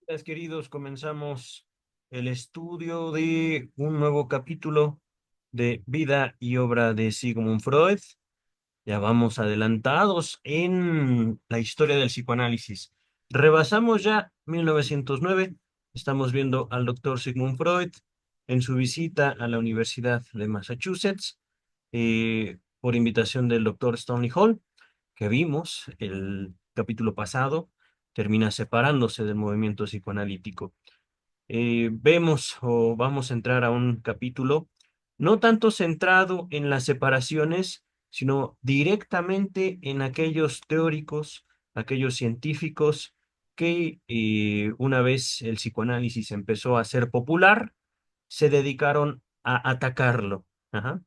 Gracias, queridos, comenzamos el estudio de un nuevo capítulo de vida y obra de Sigmund Freud. Ya vamos adelantados en la historia del psicoanálisis. Rebasamos ya 1909. Estamos viendo al doctor Sigmund Freud en su visita a la Universidad de Massachusetts, por invitación del doctor Stanley Hall, que vimos el capítulo pasado, termina separándose del movimiento psicoanalítico. Vemos o vamos a entrar a un capítulo no tanto centrado en las separaciones, sino directamente en aquellos teóricos, aquellos científicos que una vez el psicoanálisis empezó a ser popular, se dedicaron a atacarlo. Ajá.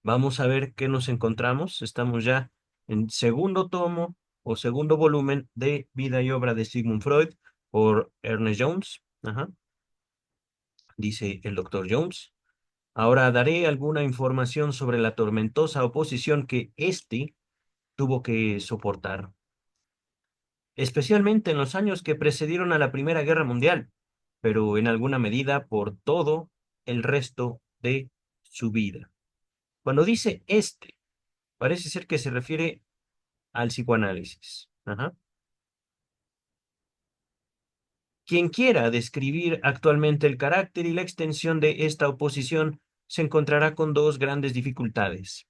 Vamos a ver qué nos encontramos. Estamos ya en segundo tomo o segundo volumen de Vida y obra de Sigmund Freud por Ernest Jones. Ajá. Dice el doctor Jones. Ahora daré alguna información sobre la tormentosa oposición que éste tuvo que soportar, especialmente en los años que precedieron a la Primera Guerra Mundial, pero en alguna medida por todo el resto de su vida. Cuando dice este, parece ser que se refiere al psicoanálisis. Ajá. Quien quiera describir actualmente el carácter y la extensión de esta oposición se encontrará con dos grandes dificultades.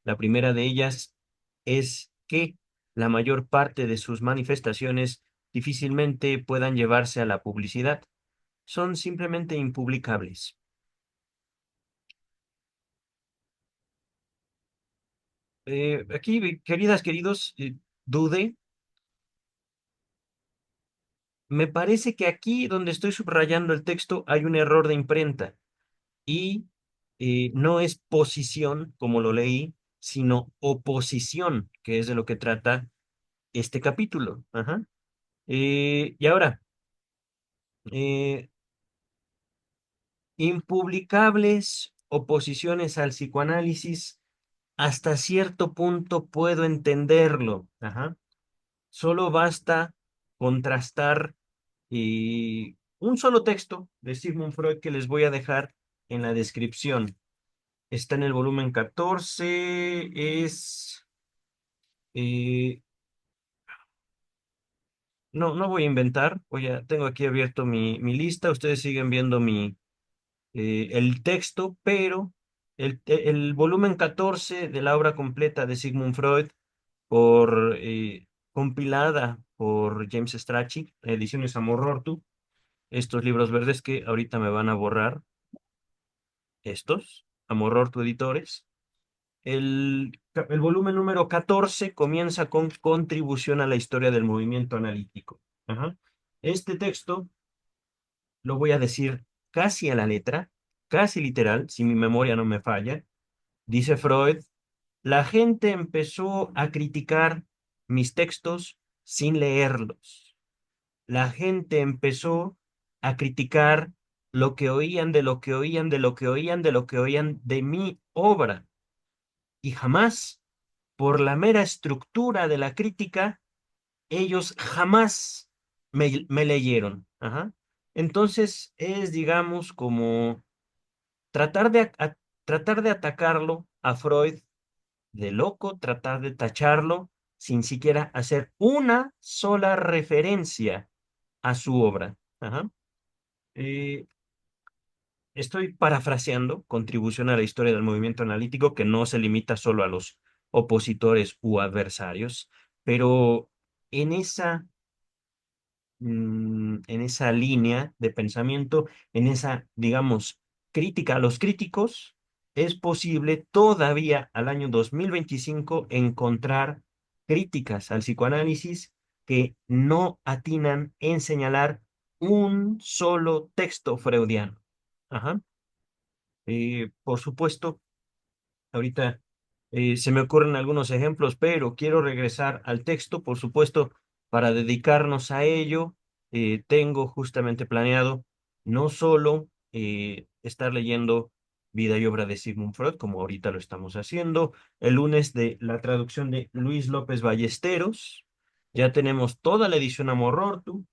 La primera de ellas es que la mayor parte de sus manifestaciones difícilmente puedan llevarse a la publicidad. Son simplemente impublicables. Aquí, queridas, queridos, dude. Me parece que aquí donde estoy subrayando el texto hay un error de imprenta y no es posición, como lo leí, sino oposición, que es de lo que trata este capítulo. Ajá. Y ahora, eh, impublicables oposiciones al psicoanálisis, hasta cierto punto puedo entenderlo. Ajá. Solo basta contrastar un solo texto de Sigmund Freud que les voy a dejar en la descripción. Está en el volumen 14, eh, no voy a inventar, tengo aquí abierto mi lista, ustedes siguen viendo el texto, pero el volumen 14 de la obra completa de Sigmund Freud, compilada por James Strachey, Ediciones Amor-Rortu, estos libros verdes que ahorita me van a borrar, estos, Amor-Rortu Editores. El volumen número 14 comienza con Contribución a la historia del movimiento analítico. Ajá. Este texto lo voy a decir casi a la letra, casi literal, si mi memoria no me falla. Dice Freud, la gente empezó a criticar mis textos sin leerlos. La gente empezó a criticar lo que oían de lo que oían de lo que oían de lo que oían de mi obra. Y jamás, por la mera estructura de la crítica, ellos jamás me leyeron. Ajá. Entonces es, digamos, como tratar tratar de atacarlo a Freud de loco, tratar de tacharlo sin siquiera hacer una sola referencia a su obra. Ajá. Eh, Estoy parafraseando Contribución a la historia del movimiento analítico, que no se limita solo a los opositores u adversarios, pero en en esa línea de pensamiento, en esa, digamos, crítica a los críticos, es posible todavía al año 2025 encontrar críticas al psicoanálisis que no atinan en señalar un solo texto freudiano. Ajá. Por supuesto, ahorita se me ocurren algunos ejemplos, pero quiero regresar al texto, por supuesto, para dedicarnos a ello. Tengo justamente planeado no solo estar leyendo vida y obra de Sigmund Freud, como ahorita lo estamos haciendo, el lunes de la traducción de Luis López Ballesteros. Ya tenemos toda la edición Amor-Rortu.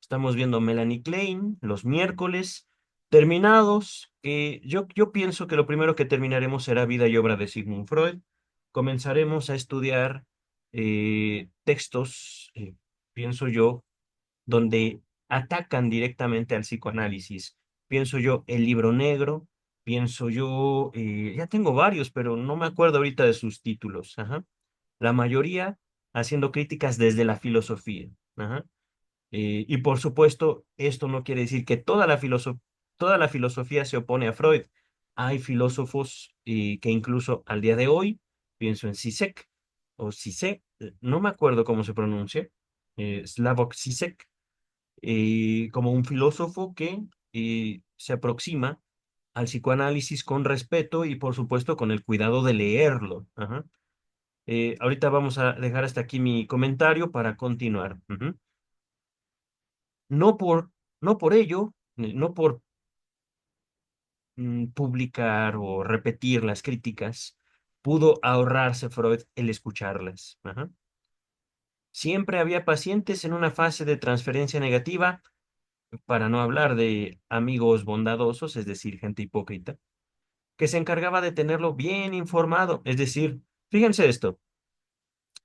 Estamos viendo Melanie Klein los miércoles, terminados, que yo pienso que lo primero que terminaremos será Vida y obra de Sigmund Freud. Comenzaremos a estudiar textos, pienso yo, donde atacan directamente al psicoanálisis. Pienso yo El Libro Negro, pienso yo, ya tengo varios, pero no me acuerdo ahorita de sus títulos. Ajá. La mayoría haciendo críticas desde la filosofía. Ajá. Y por supuesto, esto no quiere decir que toda la filosofía se opone a Freud. Hay filósofos que incluso al día de hoy, pienso en Zizek o Zizek, no me acuerdo cómo se pronuncia, Slavoj Zizek, como un filósofo que se aproxima al psicoanálisis con respeto y por supuesto con el cuidado de leerlo. Ajá. Ahorita vamos a dejar hasta aquí mi comentario para continuar. Ujú. No por, no por ello, no por publicar o repetir las críticas, pudo ahorrarse Freud el escucharlas. Ajá. Siempre había pacientes en una fase de transferencia negativa, para no hablar de amigos bondadosos, es decir, gente hipócrita, que se encargaba de tenerlo bien informado. Es decir, fíjense esto,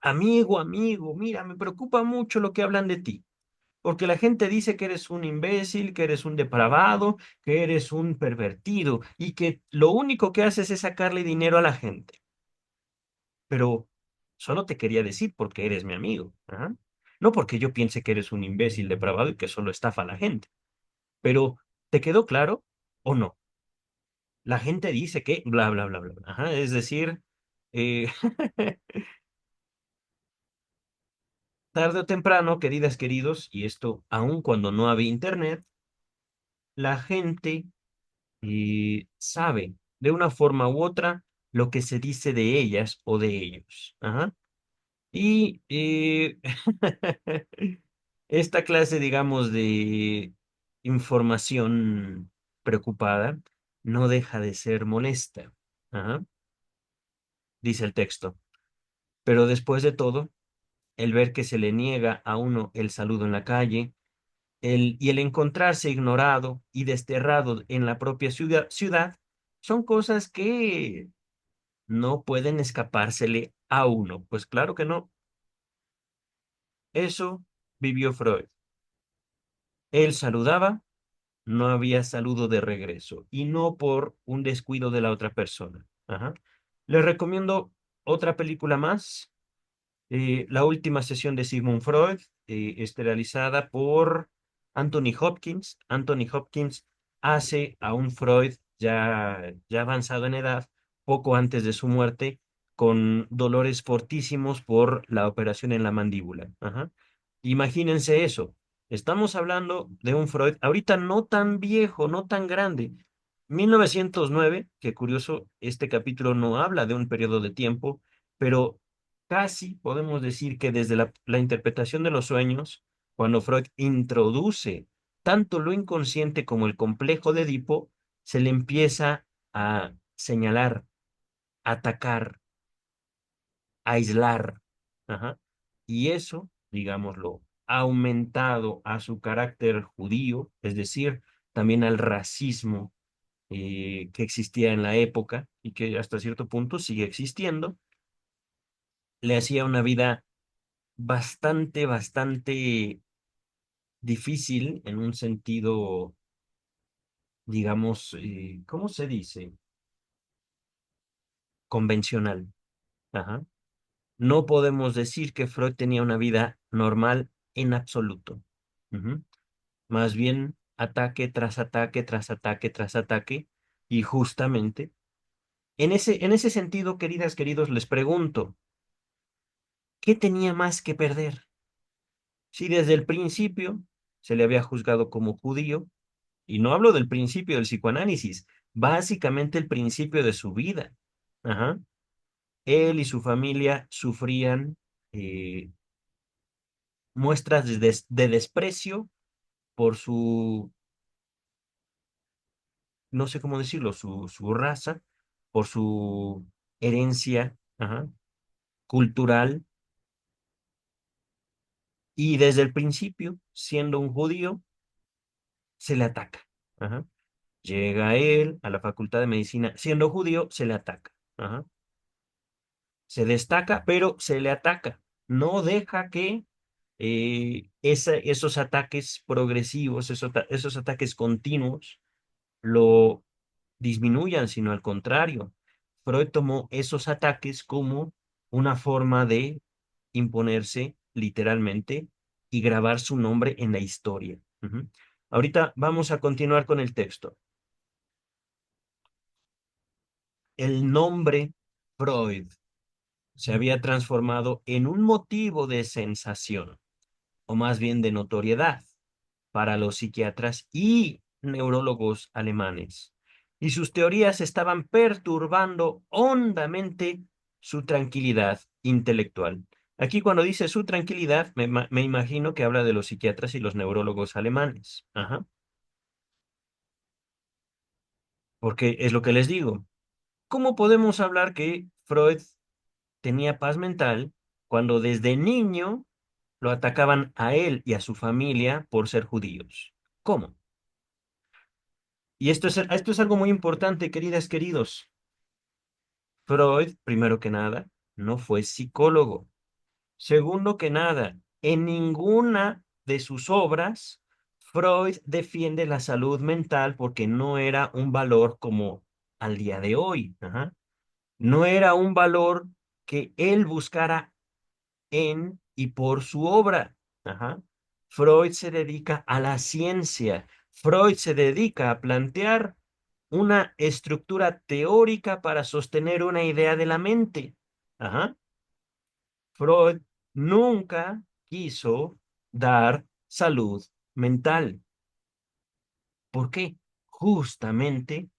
amigo, mira, me preocupa mucho lo que hablan de ti. Porque la gente dice que eres un imbécil, que eres un depravado, que eres un pervertido y que lo único que haces es sacarle dinero a la gente. Pero solo te quería decir porque eres mi amigo. Ajá. No porque yo piense que eres un imbécil depravado y que solo estafa a la gente. Pero, ¿te quedó claro o no? La gente dice que bla, bla, bla, bla. Ajá. Es decir, eh, tarde o temprano, queridas, queridos, y esto aun cuando no había internet, la gente sabe de una forma u otra lo que se dice de ellas o de ellos. Ajá. Y esta clase, digamos, de información preocupada no deja de ser molesta. Ajá. Dice el texto. Pero después de todo, el ver que se le niega a uno el saludo en la calle, y el encontrarse ignorado y desterrado en la propia ciudad son cosas que no pueden escapársele a uno. Pues claro que no. Eso vivió Freud. Él saludaba, no había saludo de regreso y no por un descuido de la otra persona. Ajá. Les recomiendo otra película más, La última sesión de Sigmund Freud, realizada por Anthony Hopkins. Anthony Hopkins hace a un Freud ya avanzado en edad, poco antes de su muerte, con dolores fortísimos por la operación en la mandíbula. Ajá. Imagínense eso. Estamos hablando de un Freud, ahorita no tan viejo, no tan grande. 1909, que curioso, este capítulo no habla de un periodo de tiempo, pero casi podemos decir que desde la interpretación de los sueños, cuando Freud introduce tanto lo inconsciente como el complejo de Edipo, se le empieza a señalar, atacar, aislar. Ajá. Y eso, digámoslo, ha aumentado a su carácter judío, es decir, también al racismo que existía en la época y que hasta cierto punto sigue existiendo, le hacía una vida bastante difícil en un sentido, digamos, ¿cómo se dice? Convencional. Ajá. No podemos decir que Freud tenía una vida normal en absoluto. Ujú. Más bien ataque tras ataque, tras ataque, tras ataque. Y justamente, en ese sentido, queridas, queridos, les pregunto, ¿qué tenía más que perder? Si desde el principio se le había juzgado como judío, y no hablo del principio del psicoanálisis, básicamente el principio de su vida. Ajá. Él y su familia sufrían eh, muestras de desprecio por su, no sé cómo decirlo, su raza, por su herencia, ajá, cultural, Y desde el principio, siendo un judío, se le ataca. Ajá. Llega él a la Facultad de Medicina, siendo judío, se le ataca. Ajá. Se destaca, pero se le ataca. No deja que esos ataques progresivos, esos ataques continuos, lo disminuyan, sino al contrario. Freud tomó esos ataques como una forma de imponerse literalmente y grabar su nombre en la historia. Ujú. Ahorita vamos a continuar con el texto. El nombre Freud se había transformado en un motivo de sensación, o más bien de notoriedad, para los psiquiatras y neurólogos alemanes, y sus teorías estaban perturbando hondamente su tranquilidad intelectual. Aquí cuando dice su tranquilidad, me imagino que habla de los psiquiatras y los neurólogos alemanes. Ajá. Porque es lo que les digo. ¿Cómo podemos hablar que Freud tenía paz mental cuando desde niño lo atacaban a él y a su familia por ser judíos? ¿Cómo? Y esto es algo muy importante, queridas, queridos. Freud, primero que nada, no fue psicólogo. Segundo que nada, en ninguna de sus obras, Freud defiende la salud mental porque no era un valor como al día de hoy. Ajá. No era un valor que él buscara en y por su obra. Ajá. Freud se dedica a la ciencia. Freud se dedica a plantear una estructura teórica para sostener una idea de la mente. Ajá. Freud nunca quiso dar salud mental. ¿Por qué? Justamente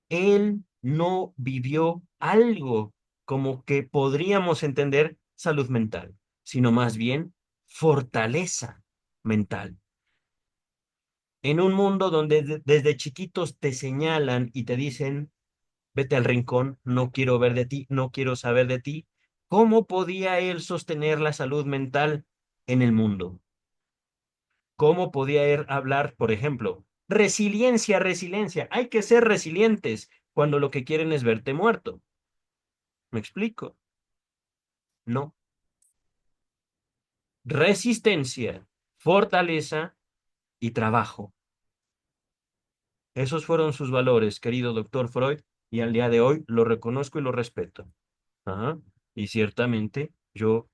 él no vivió algo como que podríamos entender salud mental, sino más bien fortaleza mental. En un mundo donde desde chiquitos te señalan y te dicen, vete al rincón, no quiero ver de ti, no quiero saber de ti, ¿cómo podía él sostener la salud mental en el mundo? ¿Cómo podía él hablar, por ejemplo, resiliencia, resiliencia? Hay que ser resilientes cuando lo que quieren es verte muerto. ¿Me explico? No. Resistencia, fortaleza y trabajo. Esos fueron sus valores, querido doctor Freud, y al día de hoy lo reconozco y lo respeto. Ajá. Y ciertamente yo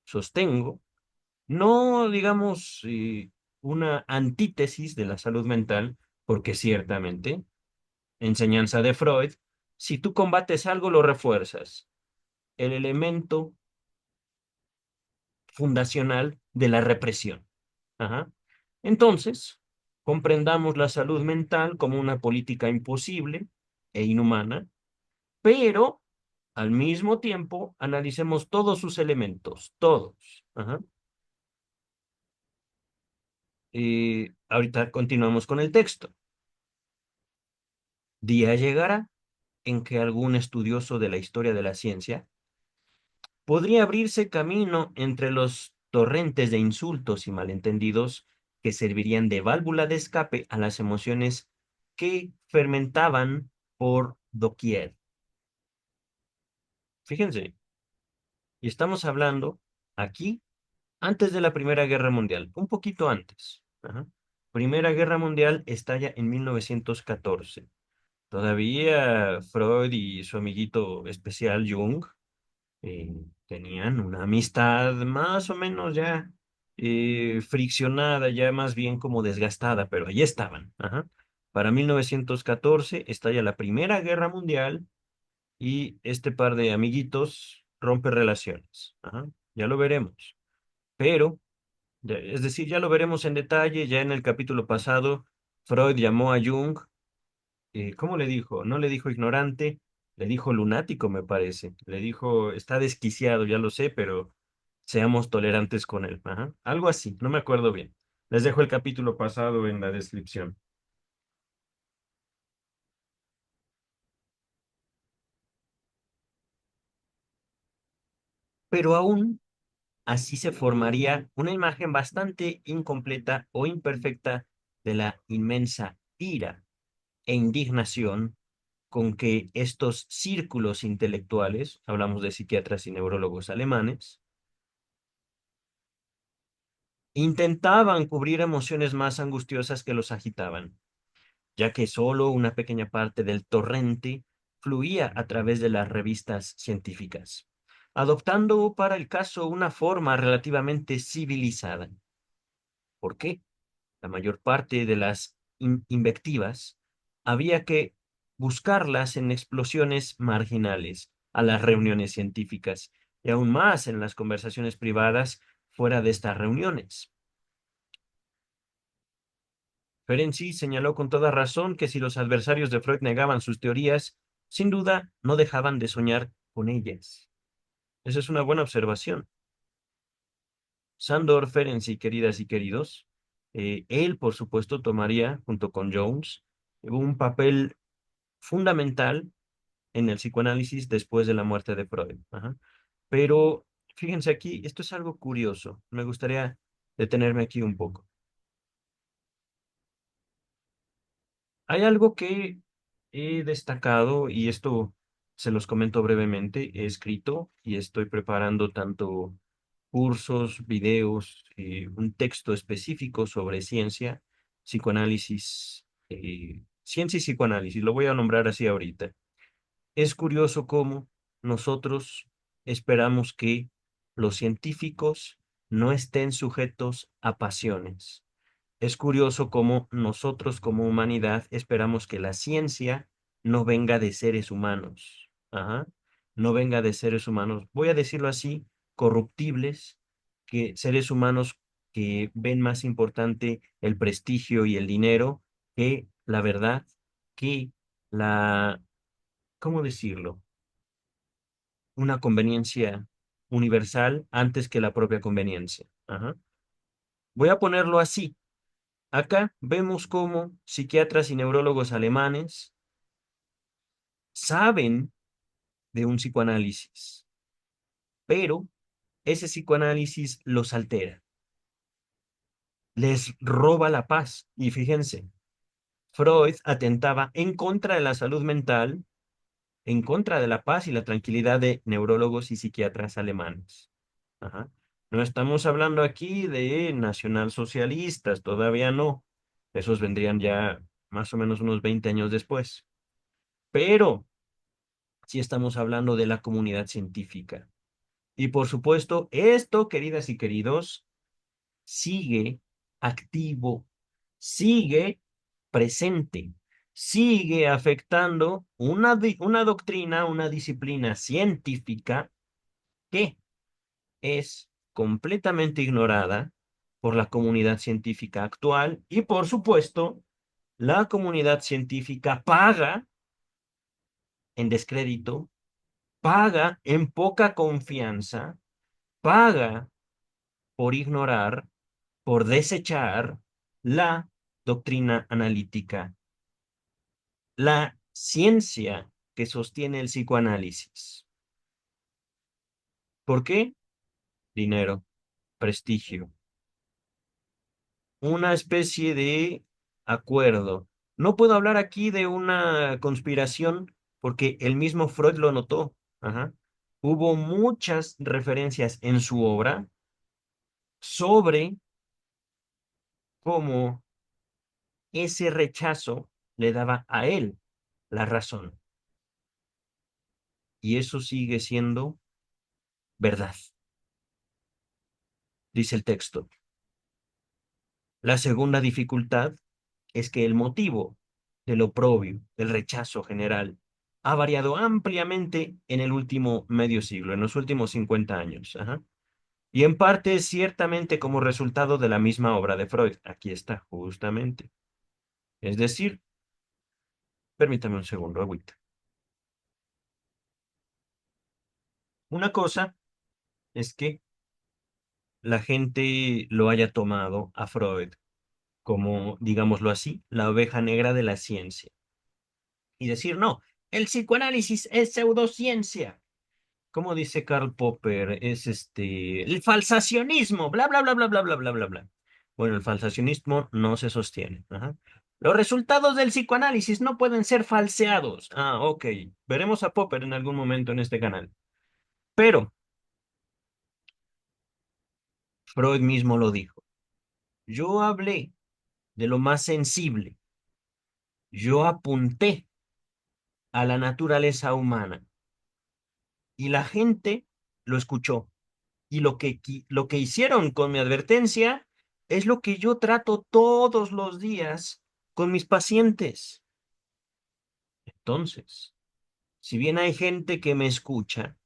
sostengo, no digamos una antítesis de la salud mental, porque ciertamente, enseñanza de Freud, si tú combates algo, lo refuerzas. El elemento fundacional de la represión. Ajá. Entonces, comprendamos la salud mental como una política imposible e inhumana, pero al mismo tiempo analicemos todos sus elementos, todos. Ajá. Ahorita continuamos con el texto. Día llegará en que algún estudioso de la historia de la ciencia podría abrirse camino entre los torrentes de insultos y malentendidos que servirían de válvula de escape a las emociones que fermentaban por doquier. Fíjense, y estamos hablando aquí antes de la Primera Guerra Mundial, un poquito antes. Ajá. Primera Guerra Mundial estalla en 1914. Todavía Freud y su amiguito especial Jung tenían una amistad más o menos ya friccionada, ya más bien como desgastada, pero allí estaban. Ajá. Para 1914 estalla la Primera Guerra Mundial y este par de amiguitos rompe relaciones. Ajá. Ya lo veremos. Pero, es decir, ya lo veremos en detalle, ya en el capítulo pasado, Freud llamó a Jung, ¿cómo le dijo? No le dijo ignorante, le dijo lunático, me parece. Le dijo, está desquiciado, ya lo sé, pero seamos tolerantes con él. Ajá. Algo así, no me acuerdo bien. Les dejo el capítulo pasado en la descripción. Pero aún Así se formaría una imagen bastante incompleta o imperfecta de la inmensa ira e indignación con que estos círculos intelectuales, hablamos de psiquiatras y neurólogos alemanes, intentaban cubrir emociones más angustiosas que los agitaban, ya que solo una pequeña parte del torrente fluía a través de las revistas científicas, adoptando para el caso una forma relativamente civilizada. ¿Por qué? La mayor parte de las invectivas había que buscarlas en explosiones marginales a las reuniones científicas y aún más en las conversaciones privadas fuera de estas reuniones. Ferenczi señaló con toda razón que si los adversarios de Freud negaban sus teorías, sin duda no dejaban de soñar con ellas. Esa es una buena observación. Sándor Ferenczi, queridas y queridos, él, por supuesto, tomaría, junto con Jones, un papel fundamental en el psicoanálisis después de la muerte de Freud. Ajá. Pero fíjense aquí, esto es algo curioso. Me gustaría detenerme aquí un poco. Hay algo que he destacado y esto se los comento brevemente. He escrito y estoy preparando tanto cursos, videos, un texto específico sobre ciencia, psicoanálisis, ciencia y psicoanálisis. Lo voy a nombrar así ahorita. Es curioso cómo nosotros esperamos que los científicos no estén sujetos a pasiones. Es curioso cómo nosotros como humanidad esperamos que la ciencia no venga de seres humanos. Ajá. No venga de seres humanos, voy a decirlo así, corruptibles, que seres humanos que ven más importante el prestigio y el dinero que la verdad, que la, ¿cómo decirlo? Una conveniencia universal antes que la propia conveniencia. Ajá. Voy a ponerlo así. Acá vemos cómo psiquiatras y neurólogos alemanes saben de un psicoanálisis, pero ese psicoanálisis los altera, les roba la paz. Y fíjense, Freud atentaba en contra de la salud mental, en contra de la paz y la tranquilidad de neurólogos y psiquiatras alemanes. Ajá. No estamos hablando aquí de nacionalsocialistas, todavía no. Esos vendrían ya más o menos unos 20 años después. Pero sí estamos hablando de la comunidad científica. Y por supuesto, esto, queridas y queridos, sigue activo, sigue presente, sigue afectando una doctrina, una disciplina científica que es completamente ignorada por la comunidad científica actual y por supuesto, la comunidad científica paga en descrédito, paga en poca confianza, paga por ignorar, por desechar la doctrina analítica, la ciencia que sostiene el psicoanálisis. ¿Por qué? Dinero, prestigio, una especie de acuerdo. No puedo hablar aquí de una conspiración porque el mismo Freud lo notó. Ajá. Hubo muchas referencias en su obra sobre cómo ese rechazo le daba a él la razón. Y eso sigue siendo verdad, dice el texto. La segunda dificultad es que el motivo del oprobio, del rechazo general, ha variado ampliamente en el último medio siglo, en los últimos 50 años. Ajá. Y en parte, ciertamente, como resultado de la misma obra de Freud. Aquí está, justamente. Es decir, permítame un segundo, agüita. Una cosa es que la gente lo haya tomado a Freud como, digámoslo así, la oveja negra de la ciencia. Y decir, no, el psicoanálisis es pseudociencia. ¿Cómo dice Karl Popper? Es el falsacionismo, bla, bla, bla, bla, bla, bla, bla, bla, bla. Bueno, el falsacionismo no se sostiene. Ajá. Los resultados del psicoanálisis no pueden ser falseados. Ah, ok. Veremos a Popper en algún momento en este canal. Pero Freud mismo lo dijo. Yo hablé de lo más sensible. Yo apunté a la naturaleza humana y la gente lo escuchó. Y lo que hicieron con mi advertencia es lo que yo trato todos los días con mis pacientes. Entonces, si bien hay gente que me escucha,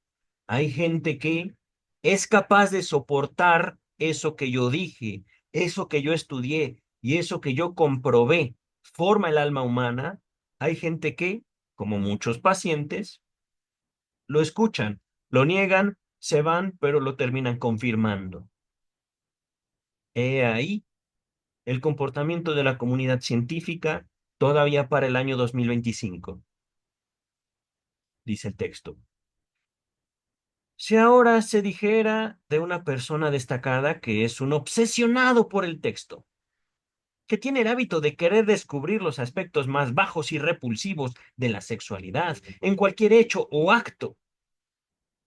hay gente que es capaz de soportar eso que yo dije, eso que yo estudié y eso que yo comprobé forma el alma humana. Hay gente que, como muchos pacientes, lo escuchan, lo niegan, se van, pero lo terminan confirmando. He ahí el comportamiento de la comunidad científica todavía para el año 2025, dice el texto. Si ahora se dijera de una persona destacada que es un obsesionado por el texto, que tiene el hábito de querer descubrir los aspectos más bajos y repulsivos de la sexualidad en cualquier hecho o acto,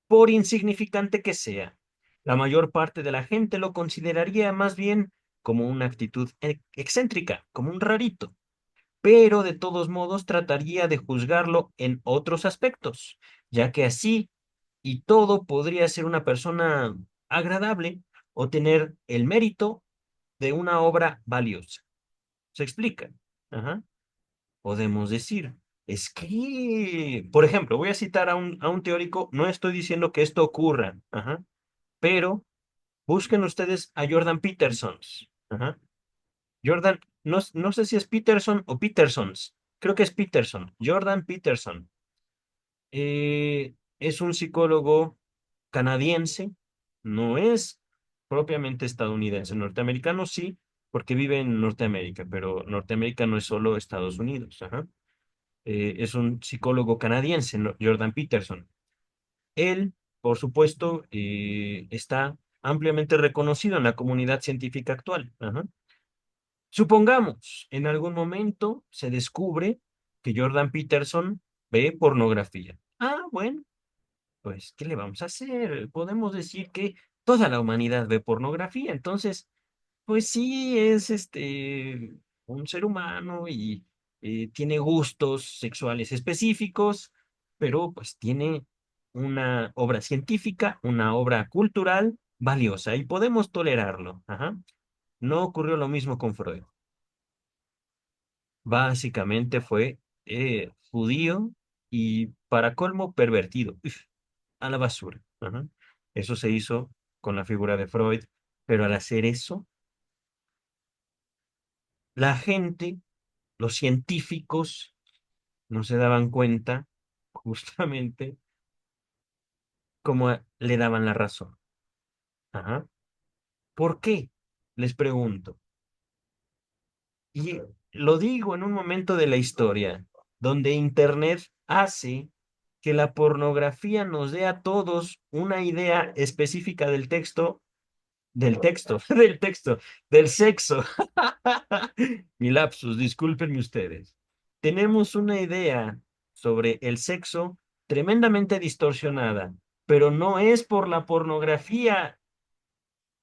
por insignificante que sea, la mayor parte de la gente lo consideraría más bien como una actitud excéntrica, como un rarito, pero de todos modos trataría de juzgarlo en otros aspectos, ya que así y todo podría ser una persona agradable o tener el mérito de una obra valiosa. ¿Se explica? Ajá. Podemos decir, es que, por ejemplo, voy a citar a un teórico, no estoy diciendo que esto ocurra, ajá, pero busquen ustedes a Jordan Peterson. Ajá. Jordan, no, no sé si es Peterson o Petersons, creo que es Peterson, Jordan Peterson. Es un psicólogo canadiense, no es propiamente estadounidense, norteamericano sí, porque vive en Norteamérica, pero Norteamérica no es solo Estados Unidos, ajá. Es un psicólogo canadiense, Jordan Peterson. Él, por supuesto, está ampliamente reconocido en la comunidad científica actual. Ajá. Supongamos, en algún momento se descubre que Jordan Peterson ve pornografía. Ah, bueno, pues, ¿qué le vamos a hacer? Podemos decir que toda la humanidad ve pornografía, entonces, pues sí, es un ser humano y tiene gustos sexuales específicos, pero pues tiene una obra científica, una obra cultural valiosa y podemos tolerarlo. Ajá. No ocurrió lo mismo con Freud. Básicamente fue judío y para colmo pervertido. Uf, a la basura. Ajá. Eso se hizo con la figura de Freud, pero al hacer eso, la gente, los científicos, no se daban cuenta justamente cómo le daban la razón. Ajá. ¿Por qué? Les pregunto. Y lo digo en un momento de la historia donde Internet hace que la pornografía nos dé a todos una idea específica del texto, del sexo. Mi lapsus, discúlpenme ustedes. Tenemos una idea sobre el sexo tremendamente distorsionada, pero no es por la pornografía.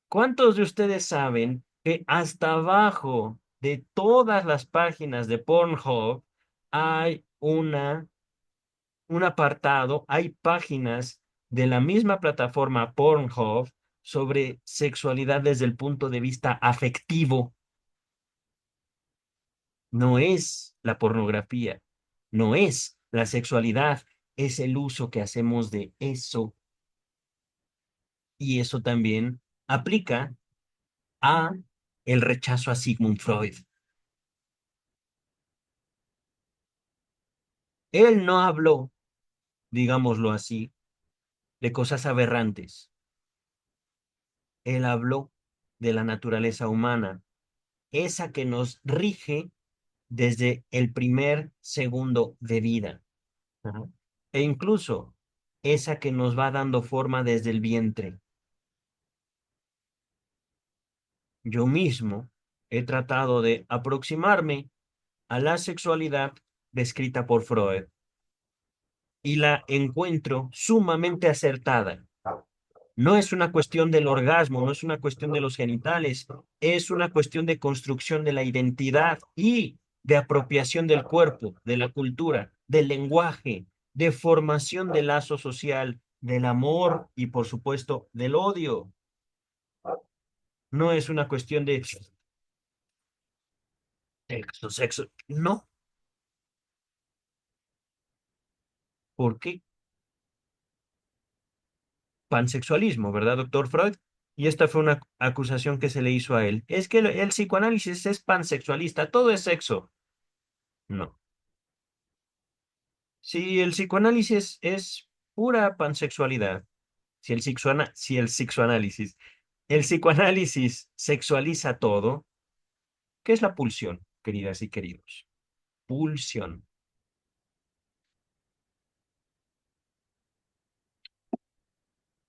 ¿Cuántos de ustedes saben que hasta abajo de todas las páginas de Pornhub hay un apartado, hay páginas de la misma plataforma Pornhub sobre sexualidad desde el punto de vista afectivo? No es la pornografía, no es la sexualidad, es el uso que hacemos de eso. Y eso también aplica a el rechazo a Sigmund Freud. Él no habló, digámoslo así, de cosas aberrantes. Él habló de la naturaleza humana, esa que nos rige desde el primer segundo de vida. Ajá. E incluso esa que nos va dando forma desde el vientre. Yo mismo he tratado de aproximarme a la sexualidad descrita por Freud y la encuentro sumamente acertada. No es una cuestión del orgasmo, no es una cuestión de los genitales, es una cuestión de construcción de la identidad y de apropiación del cuerpo, de la cultura, del lenguaje, de formación del lazo social, del amor y, por supuesto, del odio. No es una cuestión de sexo, sexo. No. ¿Por qué? Pansexualismo, ¿verdad, doctor Freud? Y esta fue una acusación que se le hizo a él. Es que el psicoanálisis es pansexualista, todo es sexo. No. Si el psicoanálisis es pura pansexualidad, el psicoanálisis sexualiza todo, ¿qué es la pulsión, queridas y queridos? Pulsión.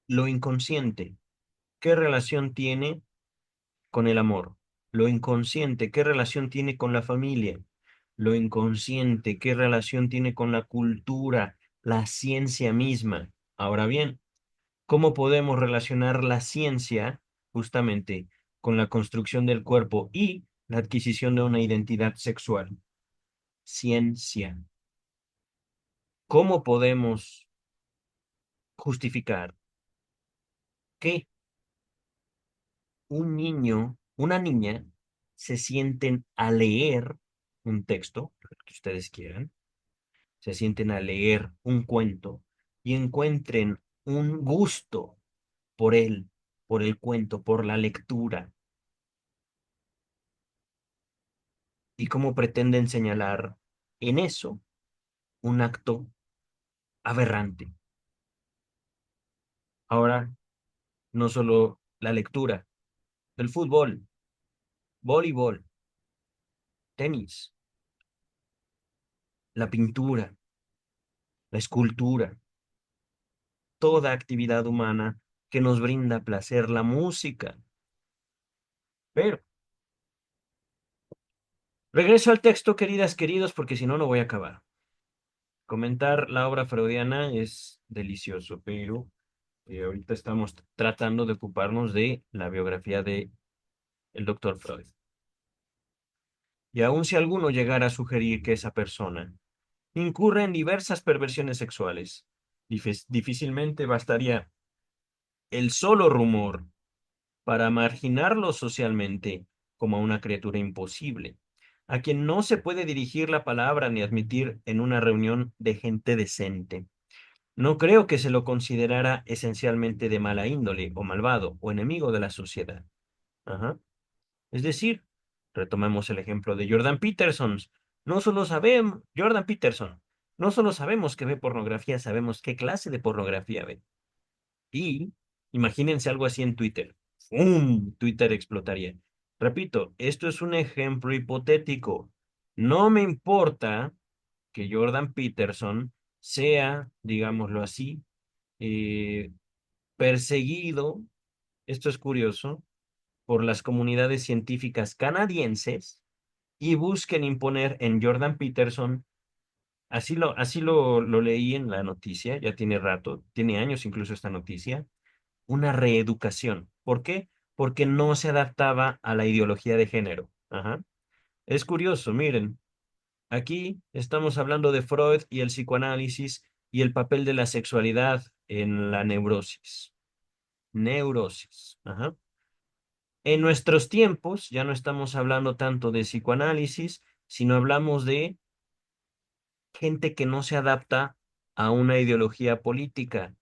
Lo inconsciente, ¿qué relación tiene con el amor? Lo inconsciente, ¿qué relación tiene con la familia? Lo inconsciente, ¿qué relación tiene con la cultura, la ciencia misma? Ahora bien, ¿cómo podemos relacionar la ciencia justamente con la construcción del cuerpo y la adquisición de una identidad sexual? Ciencia. ¿Cómo podemos justificar que un niño, una niña, se sienten a leer un texto, el que ustedes quieran, se sienten a leer un cuento y encuentren un gusto por él, por el cuento, por la lectura, y cómo pretenden señalar en eso un acto aberrante? Ahora, no solo la lectura, el fútbol, voleibol, tenis, la pintura, la escultura, toda actividad humana que nos brinda placer, la música. Pero regreso al texto, queridas, queridos, porque si no, no voy a acabar. Comentar la obra freudiana es delicioso, pero ahorita estamos tratando de ocuparnos de la biografía de el doctor Freud. Y aun si alguno llegara a sugerir que esa persona incurre en diversas perversiones sexuales, difícilmente bastaría el solo rumor para marginarlo socialmente como a una criatura imposible, a quien no se puede dirigir la palabra ni admitir en una reunión de gente decente. No creo que se lo considerara esencialmente de mala índole o malvado o enemigo de la sociedad. Ajá. Es decir, retomemos el ejemplo de Jordan Peterson. Jordan Peterson, no solo sabemos que ve pornografía, sabemos qué clase de pornografía ve. Y imagínense algo así en Twitter. ¡Fum! Twitter explotaría. Repito, esto es un ejemplo hipotético. No me importa que Jordan Peterson sea, digámoslo así, eh, perseguido, esto es curioso, por las comunidades científicas canadienses y busquen imponer en Jordan Peterson, lo leí en la noticia, ya tiene rato, tiene años incluso esta noticia, una reeducación. ¿Por qué? Porque no se adaptaba a la ideología de género. Ajá. Es curioso, miren, aquí estamos hablando de Freud y el psicoanálisis y el papel de la sexualidad en la neurosis. Neurosis. Ajá. En nuestros tiempos ya no estamos hablando tanto de psicoanálisis, sino hablamos de gente que no se adapta a una ideología política,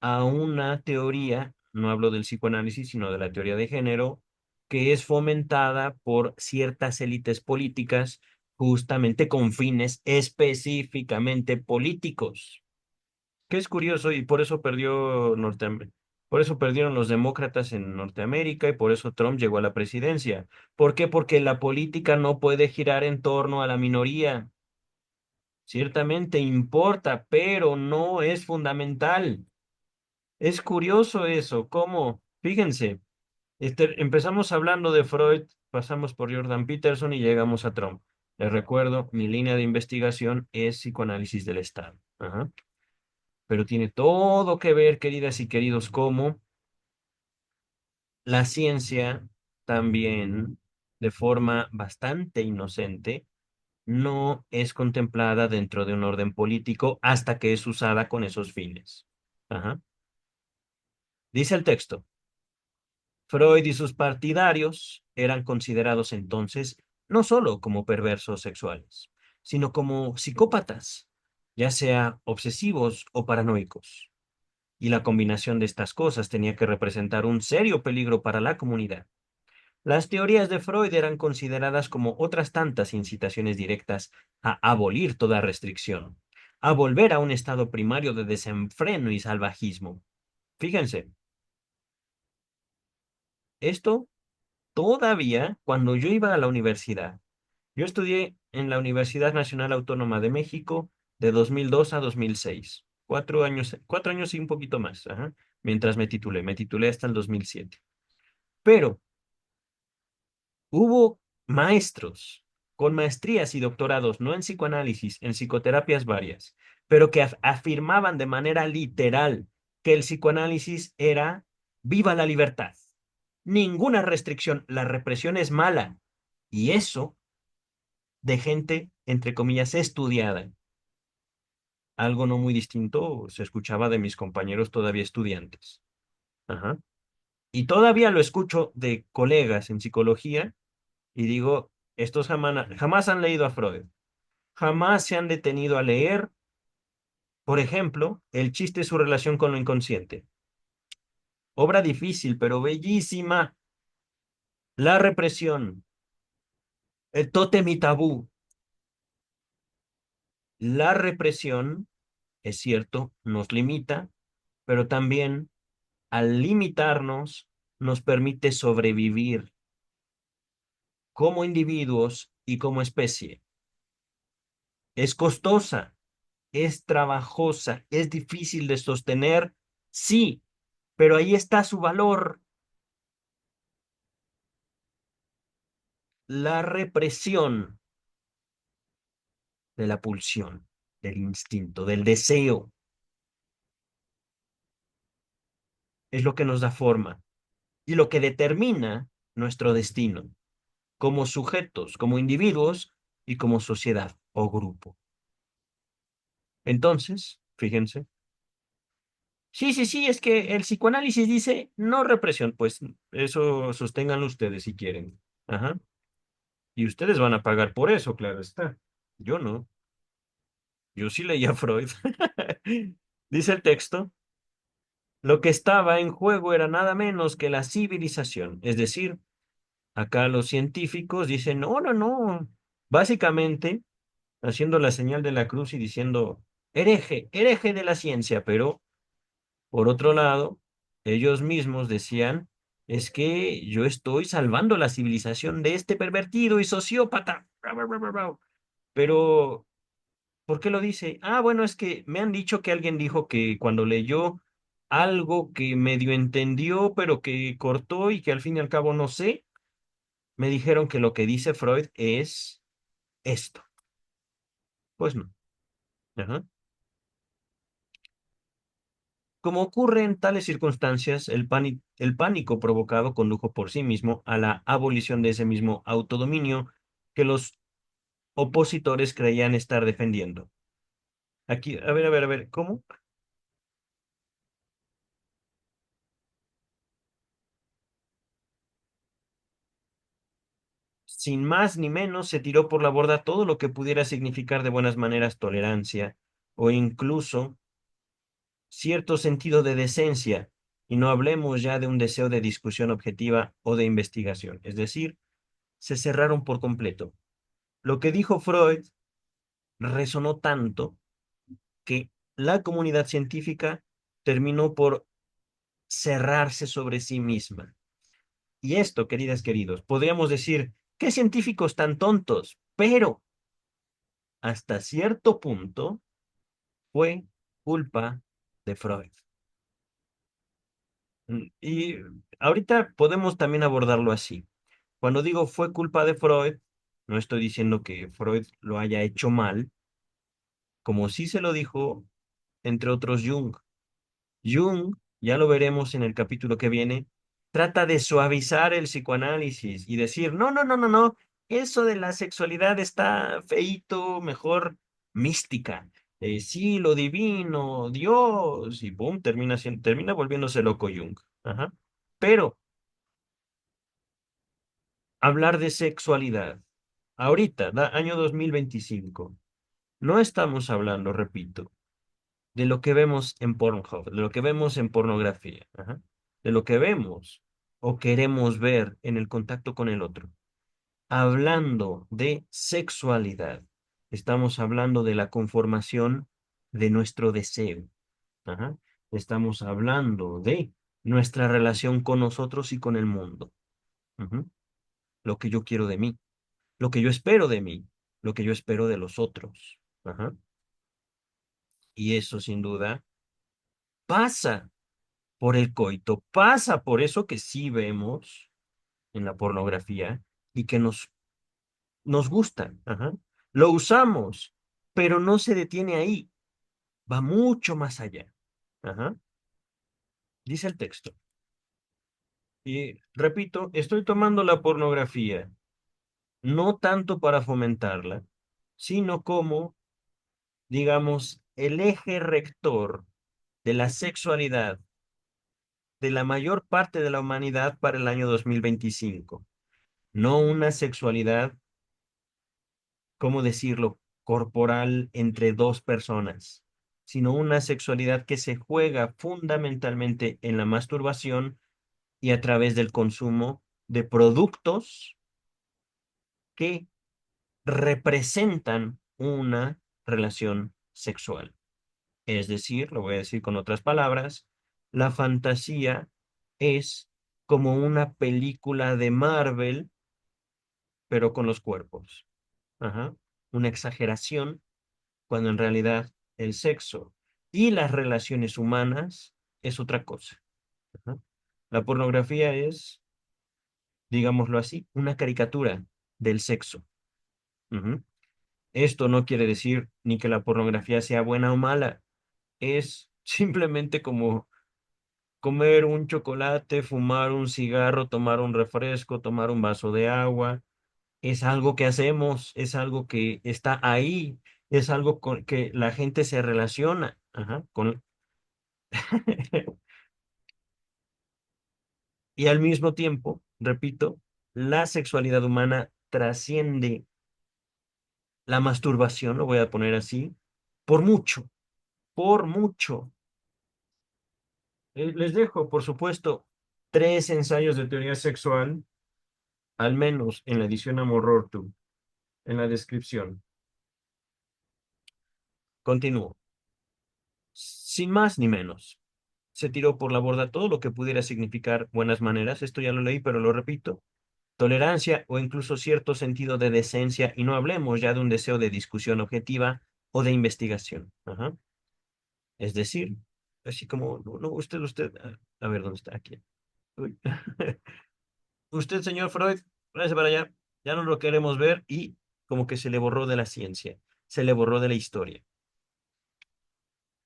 a una teoría, no hablo del psicoanálisis, sino de la teoría de género, que es fomentada por ciertas élites políticas justamente con fines específicamente políticos. Que es curioso y por eso por eso perdieron los demócratas en Norteamérica y por eso Trump llegó a la presidencia. ¿Por qué? Porque la política no puede girar en torno a la minoría. Ciertamente importa, pero no es fundamental. Es curioso eso, cómo, fíjense, empezamos hablando de Freud, pasamos por Jordan Peterson y llegamos a Trump. Les recuerdo, mi línea de investigación es psicoanálisis del Estado. Ajá. Pero tiene todo que ver, queridas y queridos, cómo la ciencia también, de forma bastante inocente, no es contemplada dentro de un orden político hasta que es usada con esos fines. Ajá. Dice el texto, Freud y sus partidarios eran considerados entonces no solo como perversos sexuales, sino como psicópatas, ya sea obsesivos o paranoicos. Y la combinación de estas cosas tenía que representar un serio peligro para la comunidad. Las teorías de Freud eran consideradas como otras tantas incitaciones directas a abolir toda restricción, a volver a un estado primario de desenfreno y salvajismo. Fíjense, esto todavía cuando yo iba a la universidad. Yo estudié en la Universidad Nacional Autónoma de México de 2002 a 2006. 4 años y un poquito más, ajá, mientras me titulé hasta el 2007. Pero hubo maestros con maestrías y doctorados, no en psicoanálisis, en psicoterapias varias, pero que afirmaban de manera literal que el psicoanálisis era viva la libertad, ninguna restricción, la represión es mala. Y eso de gente, entre comillas, estudiada. Algo no muy distinto se escuchaba de mis compañeros todavía estudiantes. Ajá. Y todavía lo escucho de colegas en psicología y digo, estos jamás han leído a Freud, jamás se han detenido a leer, por ejemplo, El chiste es su relación con lo inconsciente. Obra difícil, pero bellísima. La represión, el tótem y tabú. La represión, es cierto, nos limita, pero también al limitarnos nos permite sobrevivir como individuos y como especie. Es costosa, es trabajosa, es difícil de sostener, sí, pero ahí está su valor. La represión de la pulsión, del instinto, del deseo, es lo que nos da forma y lo que determina nuestro destino como sujetos, como individuos y como sociedad o grupo. Entonces, fíjense, sí, sí, sí, es que el psicoanálisis dice no represión, pues eso sosténganlo ustedes si quieren. Ajá. Y ustedes van a pagar por eso, claro está. Yo no. Yo sí leía a Freud. Dice el texto, lo que estaba en juego era nada menos que la civilización. Es decir, acá los científicos dicen, no, no, no. Básicamente, haciendo la señal de la cruz y diciendo, hereje, hereje de la ciencia, pero por otro lado, ellos mismos decían, es que yo estoy salvando la civilización de este pervertido y sociópata. Pero, ¿por qué lo dice? Ah, bueno, es que me han dicho que alguien dijo que cuando leyó algo que medio entendió, pero que cortó y que al fin y al cabo no sé, me dijeron que lo que dice Freud es esto. Pues no. Ajá. Como ocurre en tales circunstancias, el pánico provocado condujo por sí mismo a la abolición de ese mismo autodominio que los opositores creían estar defendiendo. Aquí, a ver, ¿cómo? Sin más ni menos, se tiró por la borda todo lo que pudiera significar de buenas maneras tolerancia o incluso cierto sentido de decencia, y no hablemos ya de un deseo de discusión objetiva o de investigación. Es decir, se cerraron por completo. Lo que dijo Freud resonó tanto que la comunidad científica terminó por cerrarse sobre sí misma. Y esto, queridas, queridos, podríamos decir, qué científicos tan tontos, pero hasta cierto punto fue culpa de Freud. Y ahorita podemos también abordarlo así. Cuando digo fue culpa de Freud, no estoy diciendo que Freud lo haya hecho mal, como sí se lo dijo, entre otros, Jung. Jung, ya lo veremos en el capítulo que viene, trata de suavizar el psicoanálisis y decir, no, no, no, no, no, eso de la sexualidad está feíto, mejor mística. Sí, lo divino, Dios, y boom, termina volviéndose loco Jung. Ajá. Pero hablar de sexualidad, ahorita, año 2025, no estamos hablando, repito, de lo que vemos en Pornhub, de lo que vemos en pornografía, ajá, de lo que vemos o queremos ver en el contacto con el otro. Hablando de sexualidad, estamos hablando de la conformación de nuestro deseo, ajá. Estamos hablando de nuestra relación con nosotros y con el mundo, ujú. Lo que yo quiero de mí, lo que yo espero de mí, lo que yo espero de los otros, ajá. Y eso sin duda pasa por el coito, pasa por eso que sí vemos en la pornografía y que nos gusta. Ajá. Lo usamos, pero no se detiene ahí, va mucho más allá. Ajá. Dice el texto. Y repito, estoy tomando la pornografía no tanto para fomentarla, sino como, digamos, el eje rector de la sexualidad de la mayor parte de la humanidad para el año 2025. No una sexualidad, ¿cómo decirlo?, corporal entre dos personas, sino una sexualidad que se juega fundamentalmente en la masturbación y a través del consumo de productos que representan una relación sexual. Es decir, lo voy a decir con otras palabras, la fantasía es como una película de Marvel, pero con los cuerpos. Ajá. Una exageración cuando en realidad el sexo y las relaciones humanas es otra cosa. Ajá. La pornografía es, digámoslo así, una caricatura del sexo. Ujú. Esto no quiere decir ni que la pornografía sea buena o mala, es simplemente como comer un chocolate, fumar un cigarro, tomar un refresco, tomar un vaso de agua. Es algo que hacemos, es algo que está ahí, es algo con que la gente se relaciona, ajá, con... Y al mismo tiempo, repito, la sexualidad humana trasciende la masturbación, lo voy a poner así, por mucho, por mucho. Les dejo, por supuesto, tres ensayos de teoría sexual, al menos en la edición Amor-Rorty, en la descripción. Continúo. Sin más ni menos. Se tiró por la borda todo lo que pudiera significar buenas maneras, esto ya lo leí, pero lo repito, tolerancia o incluso cierto sentido de decencia, y no hablemos ya de un deseo de discusión objetiva o de investigación. Ajá. Es decir, así como, no, no, usted, a ver, ¿dónde está? Aquí. Uy. Usted, señor Freud, váyase para allá, ya no lo queremos ver y como que se le borró de la ciencia, se le borró de la historia.